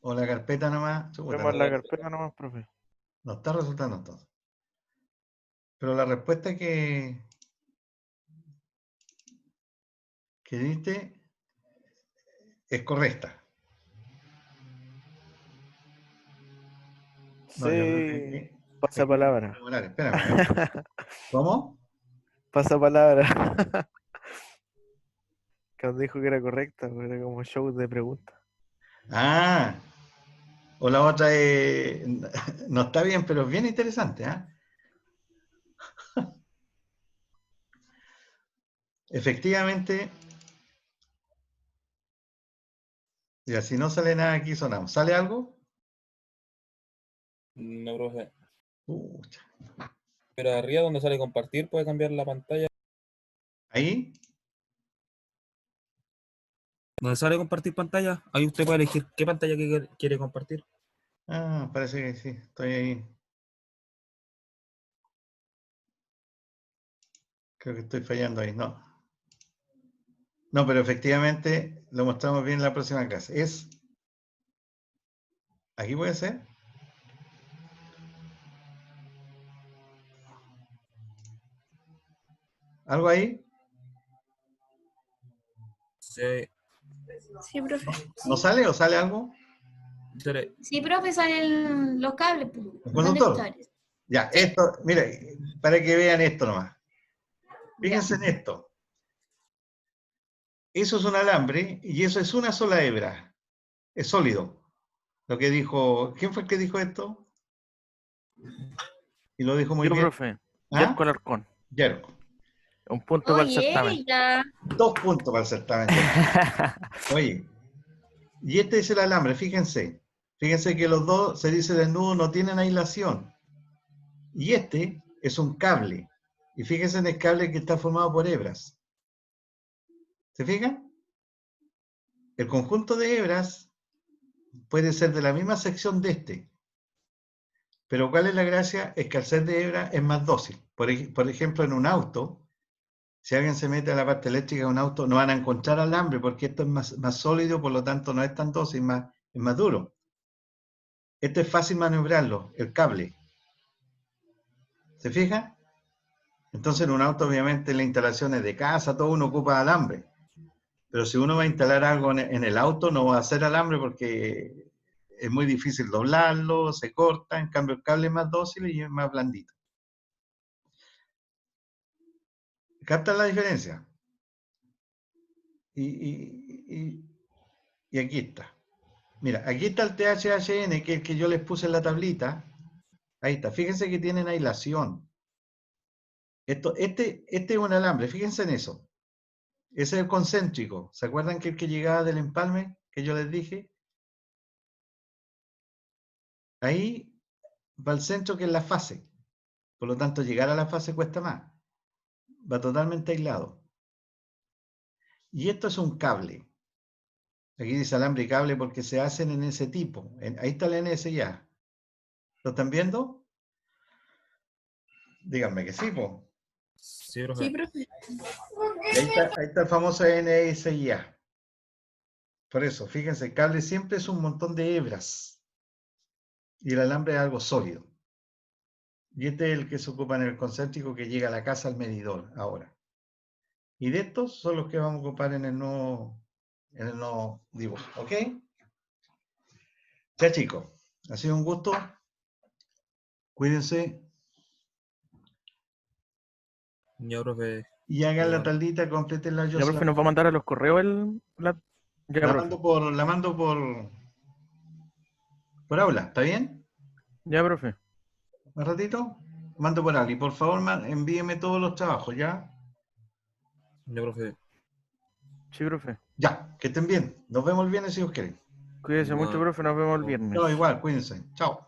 O la carpeta nomás. Chuta, Vemos la carpeta nomás, profe. no está resultando entonces. Pero la respuesta que diste es correcta. No, yo creo Sí, que pasa palabra. espérame, a ver. ¿Cómo? Pasa palabra. Cuando dijo que era correcta, pues era como show de preguntas. Ah, o la otra no está bien, pero es bien interesante, ¿ah? Efectivamente, ya si no sale nada aquí sonamos. ¿Sale algo? No, profe. Pucha. Pero arriba donde sale compartir puede cambiar la pantalla. ¿Ahí? Donde sale compartir pantalla, ahí usted puede elegir qué pantalla quiere compartir. Ah, parece que sí, estoy ahí. Creo que estoy fallando ahí, no. No, pero efectivamente lo mostramos bien en la próxima clase. ¿Aquí puede ser? ¿Algo ahí? Sí, Sí, profe. ¿No sale o sale algo? Sí, profe, salen los cables, pues, ¿El los conductor? conectores. Ya, esto, mire, para que vean esto nomás. Fíjense en esto. Eso es un alambre y eso es una sola hebra. Es sólido. Lo que dijo, ¿quién fue el que dijo esto? Y lo dijo muy Yo, bien. profe, ¿Ah? Yerko Alarcón. Yerko. Un punto para el certamen. Oye, ya. 2 puntos para el certamen. Yerko. Oye, y este es el alambre, fíjense. Fíjense que los dos, se dice desnudo, no tienen aislación. Y este es un cable. Y fíjense en el cable que está formado por hebras. ¿Se fijan? El conjunto de hebras puede ser de la misma sección de este. Pero ¿cuál es la gracia? Es que al ser de hebra es más dócil. Por ejemplo, en un auto, si alguien se mete a la parte eléctrica de un auto, no van a encontrar alambre porque esto es más sólido, por lo tanto no es tan dócil, es más duro. Esto es fácil maniobrarlo, el cable. ¿Se fija? Entonces en un auto obviamente las instalaciones de casa, todo uno ocupa alambre. Pero si uno va a instalar algo en el auto, no va a hacer alambre porque es muy difícil doblarlo, se corta, en cambio el cable es más dócil y es más blandito. ¿Captan la diferencia? Y aquí está. Mira, aquí está el THHN, que es el que yo les puse en la tablita. Ahí está. Fíjense que tienen aislación. Este es un alambre, fíjense en eso. Ese es el concéntrico. ¿Se acuerdan que el que llegaba del empalme, que yo les dije? Ahí va al centro, que es la fase. Por lo tanto, llegar a la fase cuesta más. Va totalmente aislado. Y esto es un cable. Aquí dice alambre y cable porque se hacen en ese tipo. Ahí está el NSA. ¿Lo están viendo? Díganme que sí, po. Sí, profe. Sí, profe. Y ahí está el famoso NSIA. Por eso, fíjense, el cable siempre es un montón de hebras. Y el alambre es algo sólido. Y este es el que se ocupa en el concéntrico que llega a la casa al medidor ahora. Y de estos son los que vamos a ocupar en el nuevo dibujo. ¿Ok? Ya, chicos, ha sido un gusto. Cuídense. Ya, profe. Y hagan la Igual. tablita, completenla yo. Ya, profe, nos va a mandar a los correos Ya, La profe. mando por aula, ¿está bien? Ya, profe. ¿Un ratito? Mando por aula. Y por favor, envíeme todos los trabajos, ¿ya? Ya, profe. Sí, profe. Ya, que estén bien. Nos vemos el viernes si os quieren. Cuídese mucho, Igual. profe. Nos vemos el viernes. No, igual, cuídense. Chao.